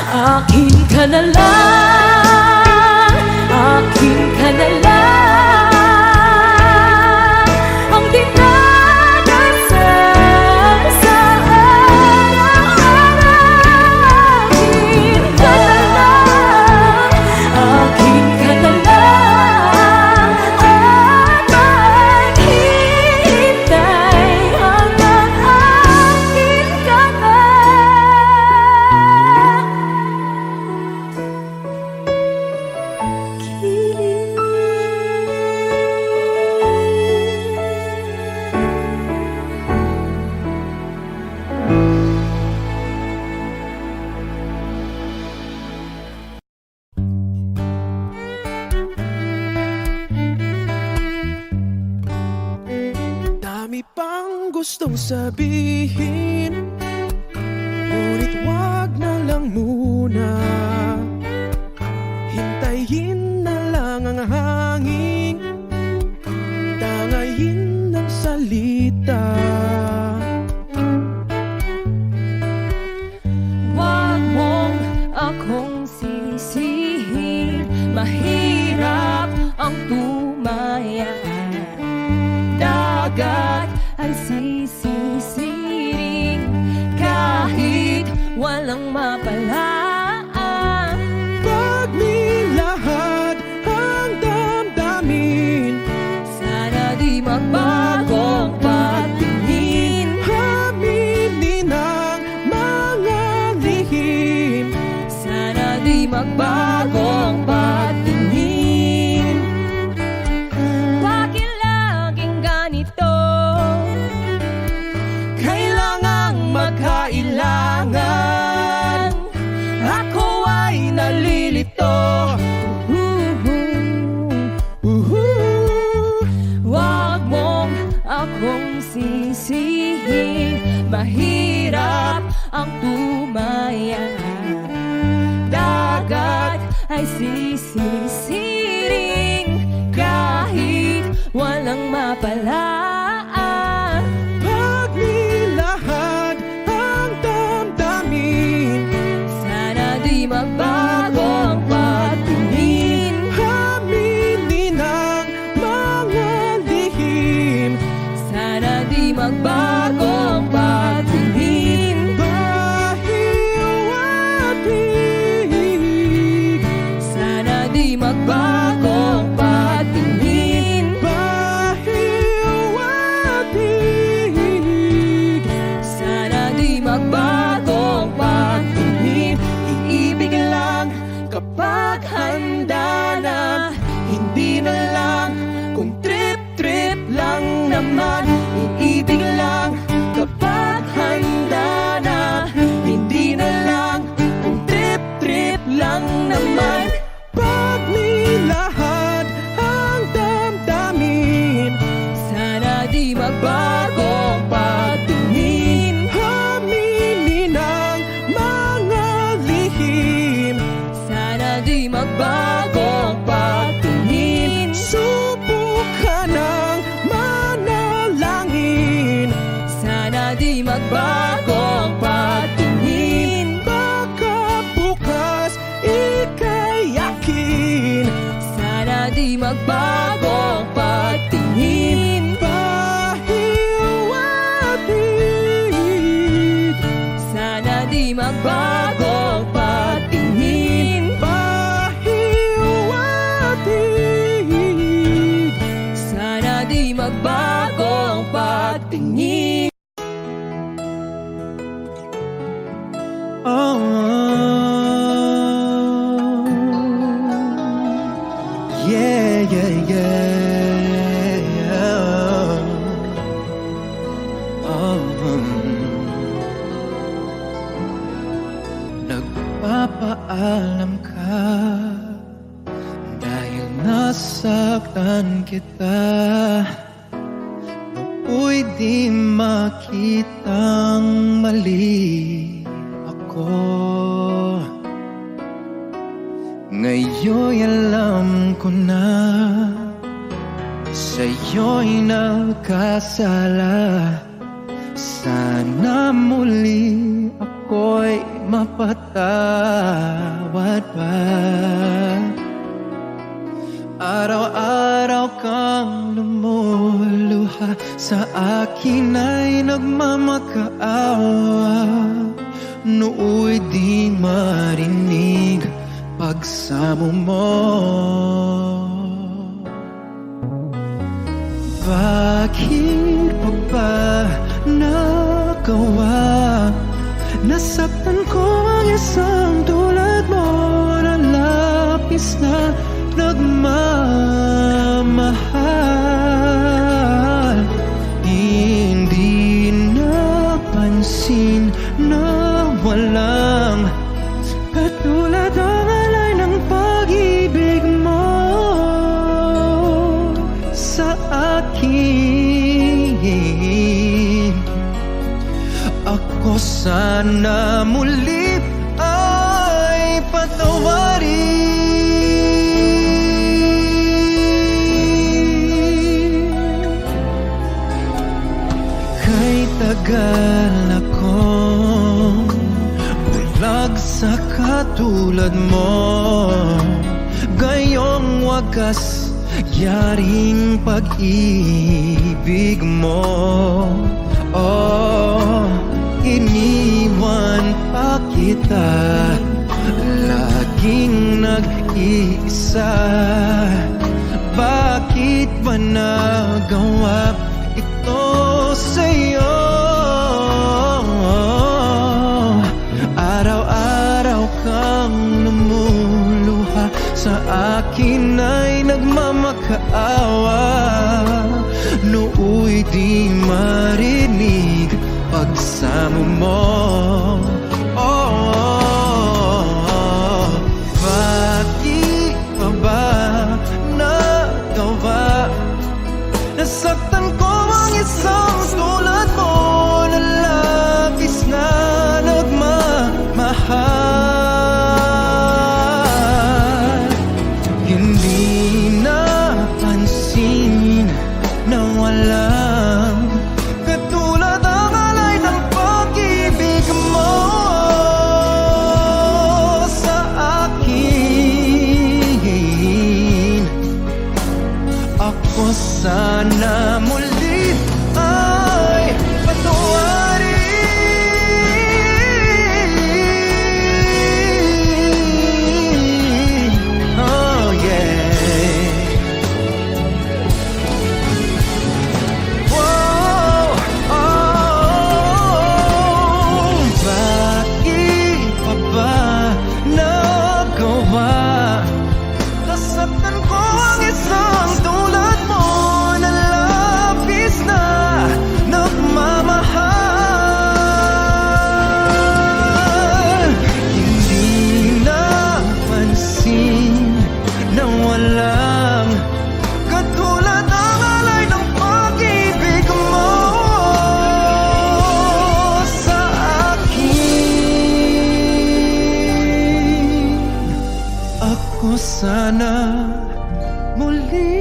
Akin ka na lang, akin ka na lang. Ang dinadasal sa araw-araw. Akin ka na lang, akin ka na lang. At maghihintay hanggang akin ka na Dami pang gustong sabihin, ngunit wag na lang muna. Hintayin na lang ang hangin, tangayin ng salita. Wag mong akong sisihin, mahirap ang tumaya. Dagat ay sisisiring kahit walang mapalaan. Pag nilahad ang damdamin, Sana di magbagong patingin. aminin ang mga lihim. Sana di magbagong patingin. Bakit laging ganito? Nagsisisiring kahit walang mapalaan. Pagnilahad ang damdamin, Sana di magbago ang patingin. aminin ang mga lihim, Sana di magbago ang patingin. bahiw at hig, Sana di magbago ang patingin. bahiw at hig. Sana di magbago ang patingin. Iibig lang kapag handa na, hindi na lang kung trip-trip lang naman. Iibig lang kapag handa na, hindi na lang kung trip-trip lang naman. Pagnilahad ang damdamin, Sana di magbago ang patingin. aminin ang mga lihim, Sana di magbago ang patingin. subukan ang manalangin. Sana di magbago ang patingin. Baka bukas ika'y yakin, Sana di magbago ang patingin. bahiw at hig, Sana di magbago ang patingin. bahiw at hig. Sana di magbago ang patingin. Oh, yeah, yeah, yeah. Oh, nagpapaalam ka dahil nasaktan kita. Nooy di makitang mali ako. Ngayon'y alam ko na sa'yo'y nagkasala. Sana muli ako'y mapatawad pa. Araw-araw kang lumuluha, sa akin ay nagmamakaawa. Nooy di marinig pagsamo mo. Bakit pa ba nagawa? Nasaktan ko ang isang tulad mo na labis na nagmamahal. Hindi napansin na walang katulad ang alay ng pag-ibig mo sa akin. Ako sana muli ay patawarin. Kay tagal akong bulag sa katulad mo, gayong wagas yaring pag-ibig mo. Oh, iniwan pa kita, laging nag-iisa. Bakit ba nagawa ito sa'yo? Araw-araw kang lumuluha, sa akin ay nagmamakaawa. Nooy di marinig pagsamo mo. Oh, bakit pa ba nagawa? Nasaktan ko ang isang tulad mo na labis na nagmamahal. sana muli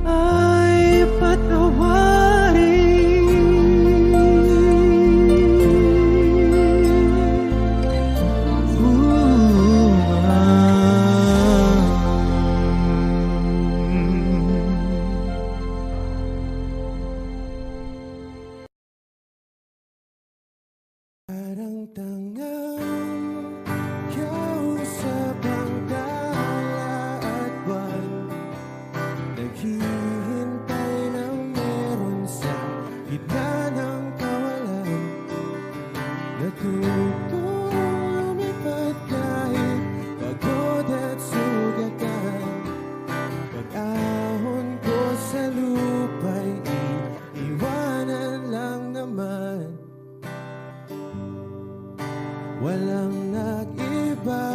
ay patawarin. Parang tangang kausap ang dala at buwan, naghihintay ng meron sa gitna ng kawalan. Natutong lumipad kahit pagod at sugatan. Pag-ahon ko sa lupa'y iiwanan lang naman. Walang nag-iba,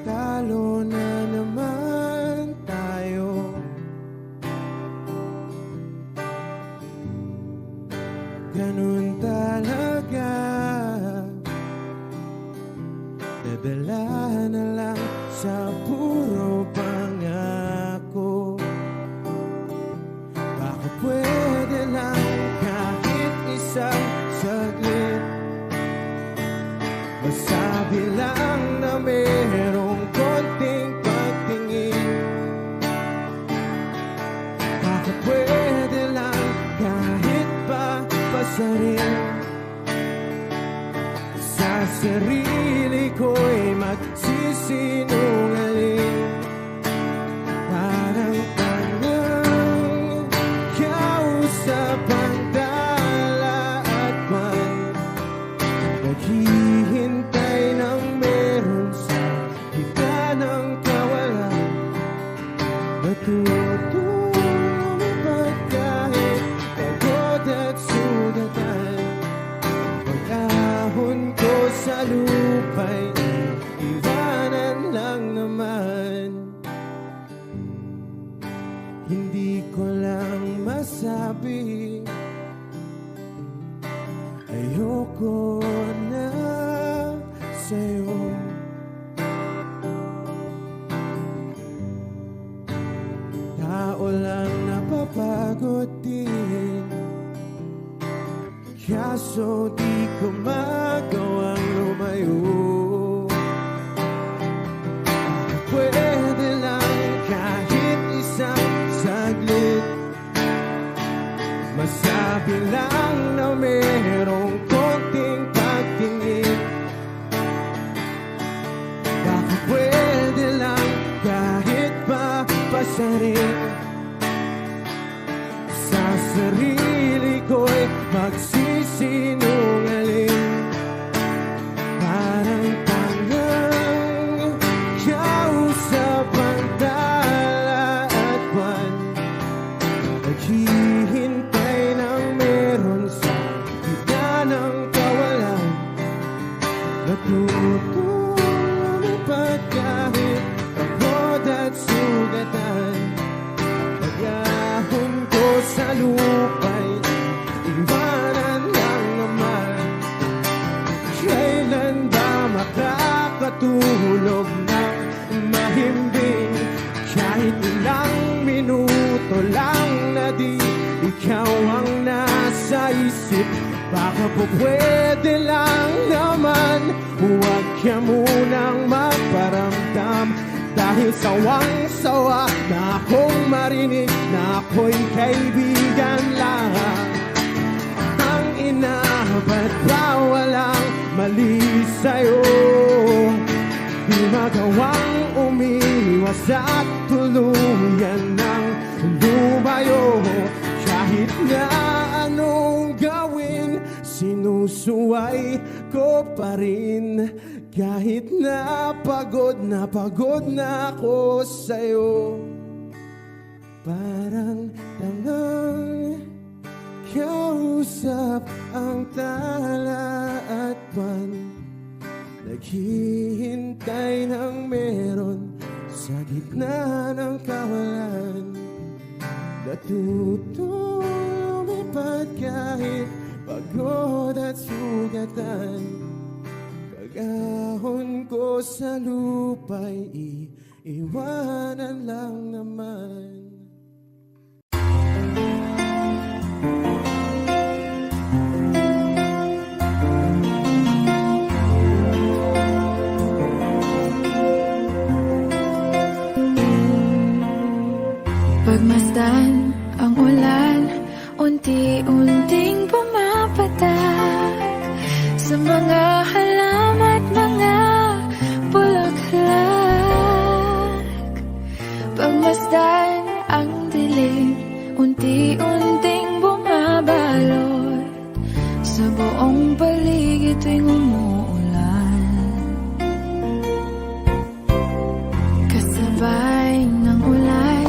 talo na naman tayo. Ganun talaga, nadala na lang sa puro pangako. Baka pwede lang kahit isang saglit, masabi lang na mayroong konting pagtingin. Baka pwede lang kahit pa pasarin. Sa sarili ko'y magsisinungaling. Parang tangang kausap ang dala at buwan, naghihintay ng meron sa gitna ng kawalan. Natutong lumipad kahit pagod at sugatan. Pag-ahon ko sa lupa'y iwanan lang naman. Hindi ko lang masabi, ayoko na sa'yo. Tao lang napapagod din, kaso di ko magawang lumayo. Pwede lang kahit isang saglit, masabi lang na mayroong konting pagtingin. Baka pwede lang kahit pa pasarin. Sa sarili ko'y magsisinungaling. Parang tangang kausap ang dala at buwan, naghihintay ng meron sa gitna ng kawalan. Natutong lumipad kahit pagod at sugatan. Pag-ahon ko sa lupa'y iwanan lang naman. Kailan ba makakatulog ng mahimbing? Kahit ilang minuto lang na di ikaw ang nasa isip. Baka po pwede lang naman, huwag ka munang magparamdam. Dahil sawang-sawa na akong marinig na ako'y kaibigan lang. Ang ina, ba't ba walang mali sa'yo? Di magawang umiwas at tuluyan ng lumayo. Kahit na anong gawin, sinusuway ko pa rin. Kahit na pagod na ako sa'yo. Parang tangang kausap ang tala at buwan, naghihintay ng meron sa gitna ng kawalan. Natutong lumipad kahit pagod sa lupa'y iiwanan lang naman. Pagmasdan ang ulan, unti-unting pumapatak sa mga halaman at mga bulaklak. Pagmasdan ang dilim, unti-unting bumabalot sa buong paligid tuwing umuulan. Kasabay ng ulan,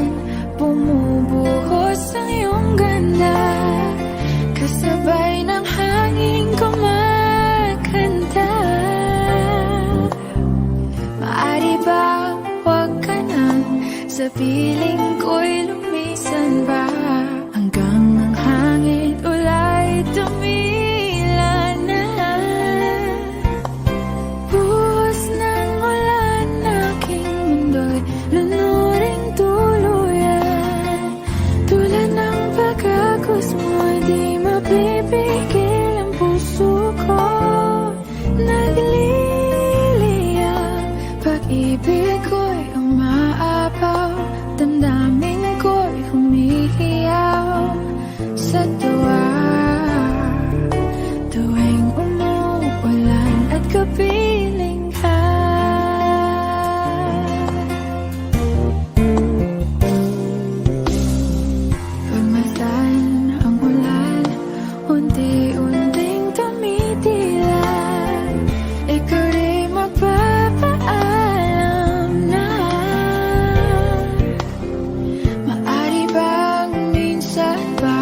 bumubuhos ang iyong ganda. Kasabay ng hangin kumakanta. Maari ba huwag ka nang sa piling ko'y lumisan ba? Hanggang ang hangin ulay tumila na. Buhos ng ulan, aking mundo'y lunuring tuluyan. Tulad ng pagkagos mo, di mapipigil ang puso ko. Nagliliyab, pag-ibig ko'y umaapaw, damdamin ko'y humihiyaw sa tuwa. Tuwing umuulan at kapiling ka. Pagmasdan ang ulan, unti-unting tumitilay. Ikaw rin magpapaalam na. Maari bang minsan ba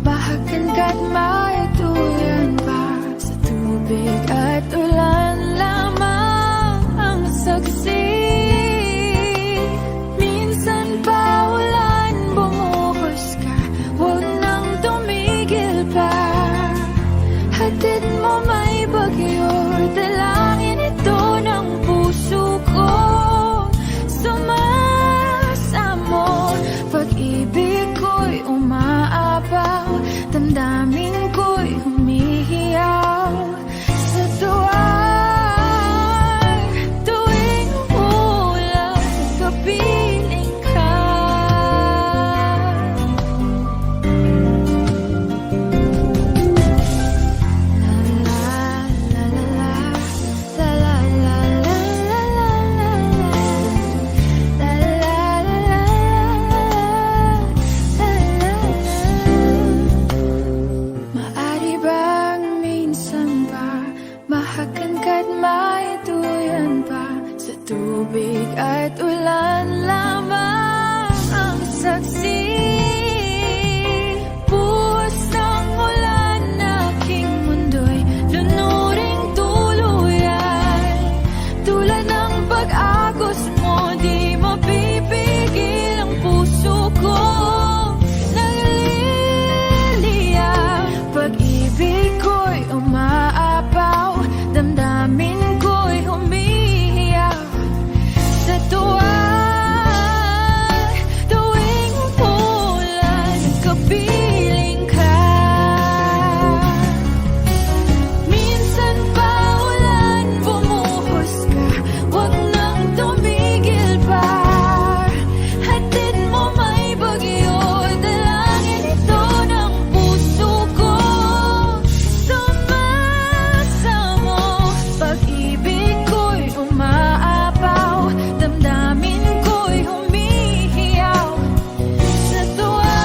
bahagan ka't maituyan pa? Sa tubig at ulan lamang ang saksi. Minsan pa ulan, bumuhos ka, huwag nang tumigil pa. Hatid mo may bagyo, dalangin ito ng puso ko. Sumasamo, pag-ibig ko'y umaapaw, damdamin ko'y humihiyaw sa tuwa. Tuwing umuulan, kapiling ka. Maari bang minsan ba mahagan ka't maituyan pa? Sa tubig at ulan lamang ang saksi. Buhos ng ulan, aking mundo'y lunuring tuluyan. Tulad ng pag-agos mo, di mapipigil ang puso ko. Nagliliyab, pag-ibig ko'y umaapaw, damdamin ko'y humihiyaw sa tuwa. Tuwing umuulan, kapiling ka. Minsan pa ulan, bumuhos ka, huwag nang tumigil pa. Hatid mo may bagyo, dalangin ito ng puso ko. Sumasamo, pag-ibig ko'y umaapaw, damdamin ko'y humihiyaw sa tuwa.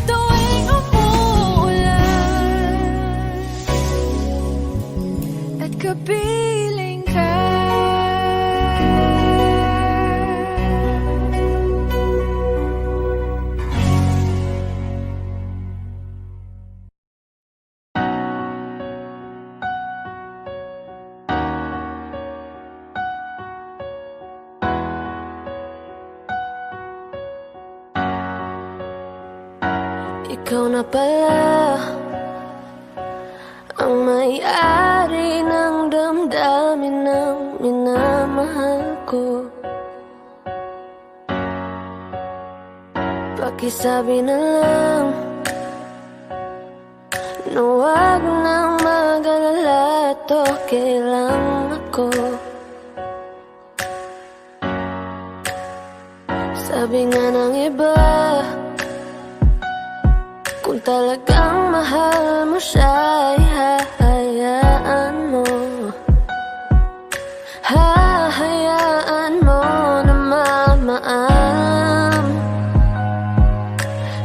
Tuwing umuulan at kapiling ka. Ikaw na pala ang may-ari ng damdamin na pakisabi na lang na huwag nang mag-alala at okay lang ako. Sabi nga ng iba, kung talagang mahal mo siya ay hahayaan mo. Hahayaan mo na mamaalam.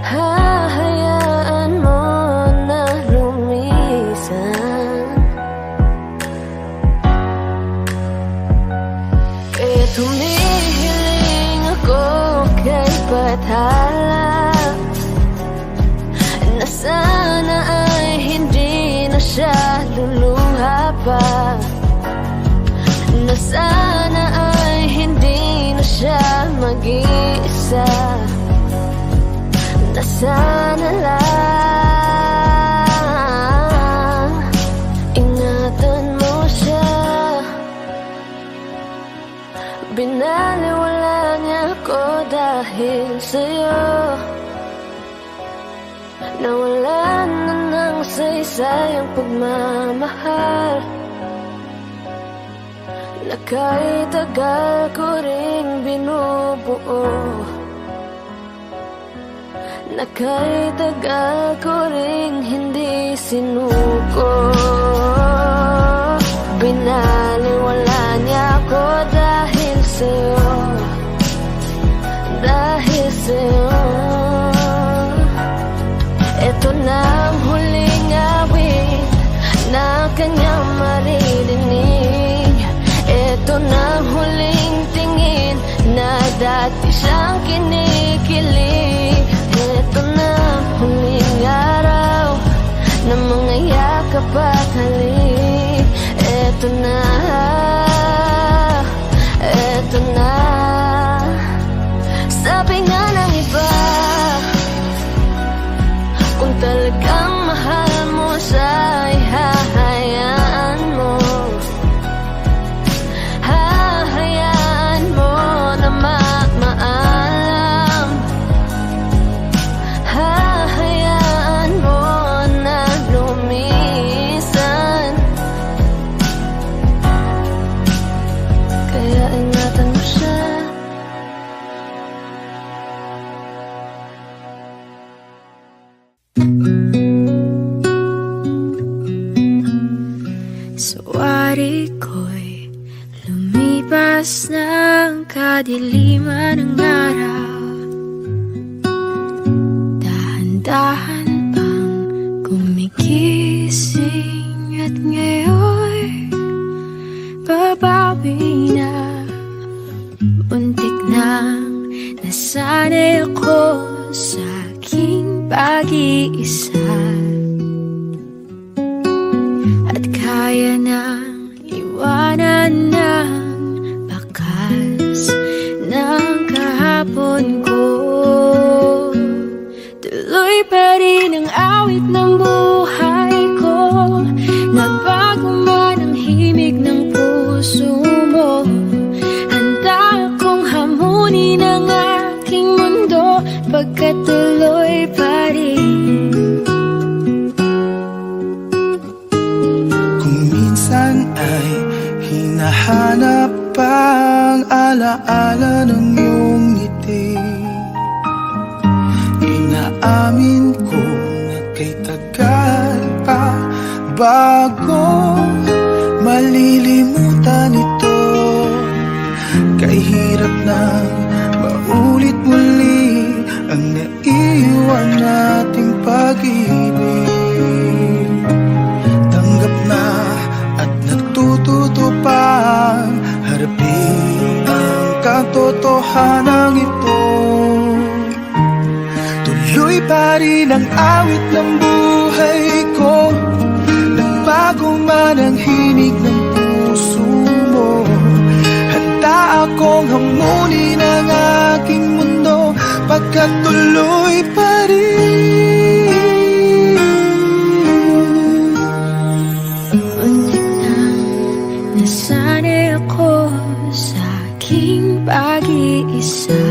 Hahayaan mo na lumisan. Kaya tumihiling ako kay Bathala na sana ay hindi na siya luluha pa, na sana ay hindi na siya mag-iisa, na sana lang ingatan mo siya. Binaliwala niya ako dahil sa'yo, nawalan na ng saysay ang pagmamahal na kahit tagal ko ring binubuo, na kahit tagal ko ring hindi sinuko. Binaliwala niya ako dahil sa'yo, dahil sa'yo. Ito na ang huling awit na kanyang maririnig. Ito na ang huling tingin na dati siyang kinikilig. Ito na ang huling araw na mga yakap at halik. Ito na, ito na. Sabi nga ng iba, kung talagang mahal mo siya ay hahayaan mo. Hahayaan mo na maalam. Hahayaan mo na lumisan. Kaya ingatan mo siya. Sawari ko'y lumipas ng kadiliman ng araw. Dahan-dahan pang gumigising at ngayon babawi na. Muntik nang nasanay ako sa aking pag-iisa, at kaya nang iwanan ng bakas ng kahapon ko. Tuloy pa rin ang awit ng buhay ko, nagbago man ang himig ng puso mo. Handa akong hamunin ang aking mundo, pagkat tuloy pa rin. Kung minsan ay hinahanap ang alaala ng iyong ngiti, inaamin ko na kay tagal pa bago malilimutan ito. Kay hirap nang maulit muli ang naiwan nating pag-ibig. Tanggap na at natututo pang harapin ang katotohanan ito. Tuloy pa rin ang awit ng buhay ko, nagbago man ang himig ng puso mo. Handa akong hamunin ang aking mundo, pagkat tuloy pa rin. Muntik nang nasanay ako sa aking pag-iisa,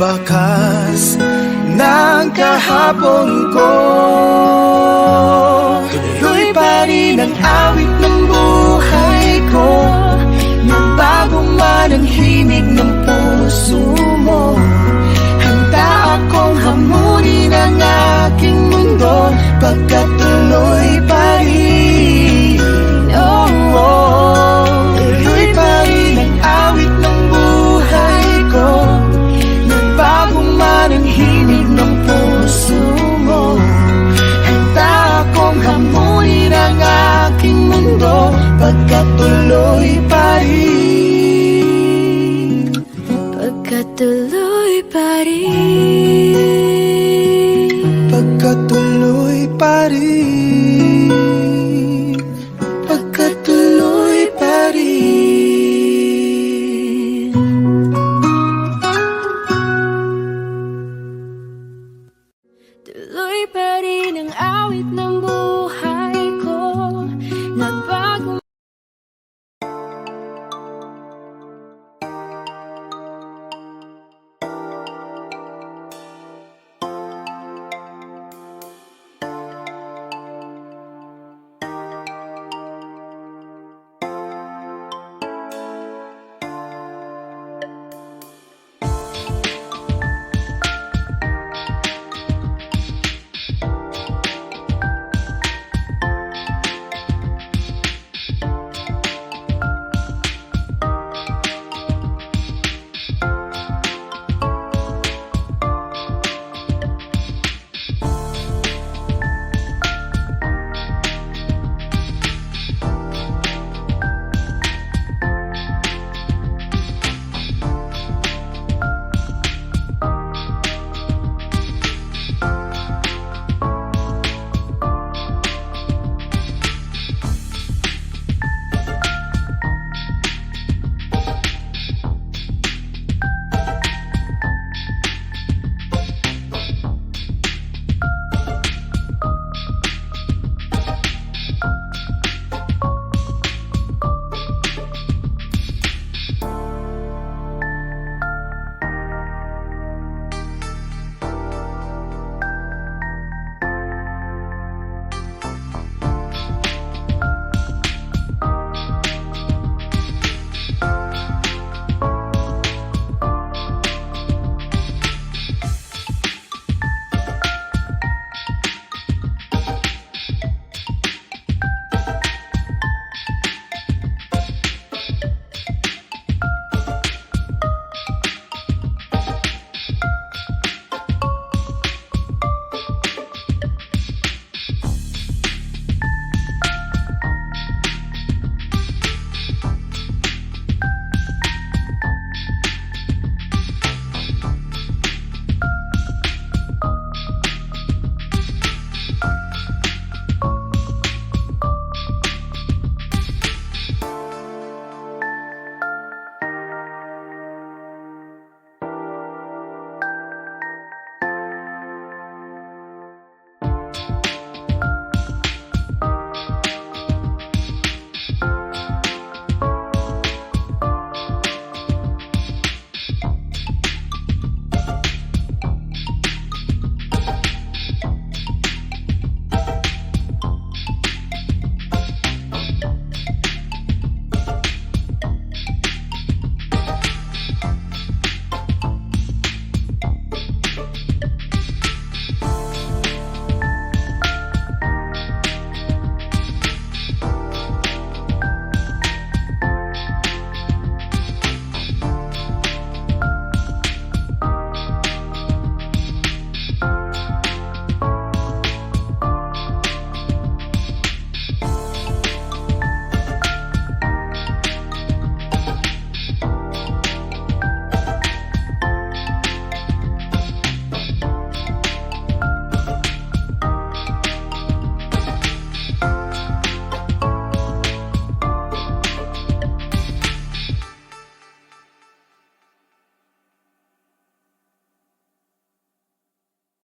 wakas ng kahapon ko. Tuloy pa rin ang awit ng buhay ko, nagbago man ang himig ng puso mo. Handa akong hamunin ang aking mundo, pagkatuloy pa rin. Oh, oh. Tuloy pa rin ang awit ng buhay ko, nagbago man ang himig ng puso mo. Handa akong hamunin ang aking mundo, pagkatuloy pa rin. Pagkatuloy pa rin.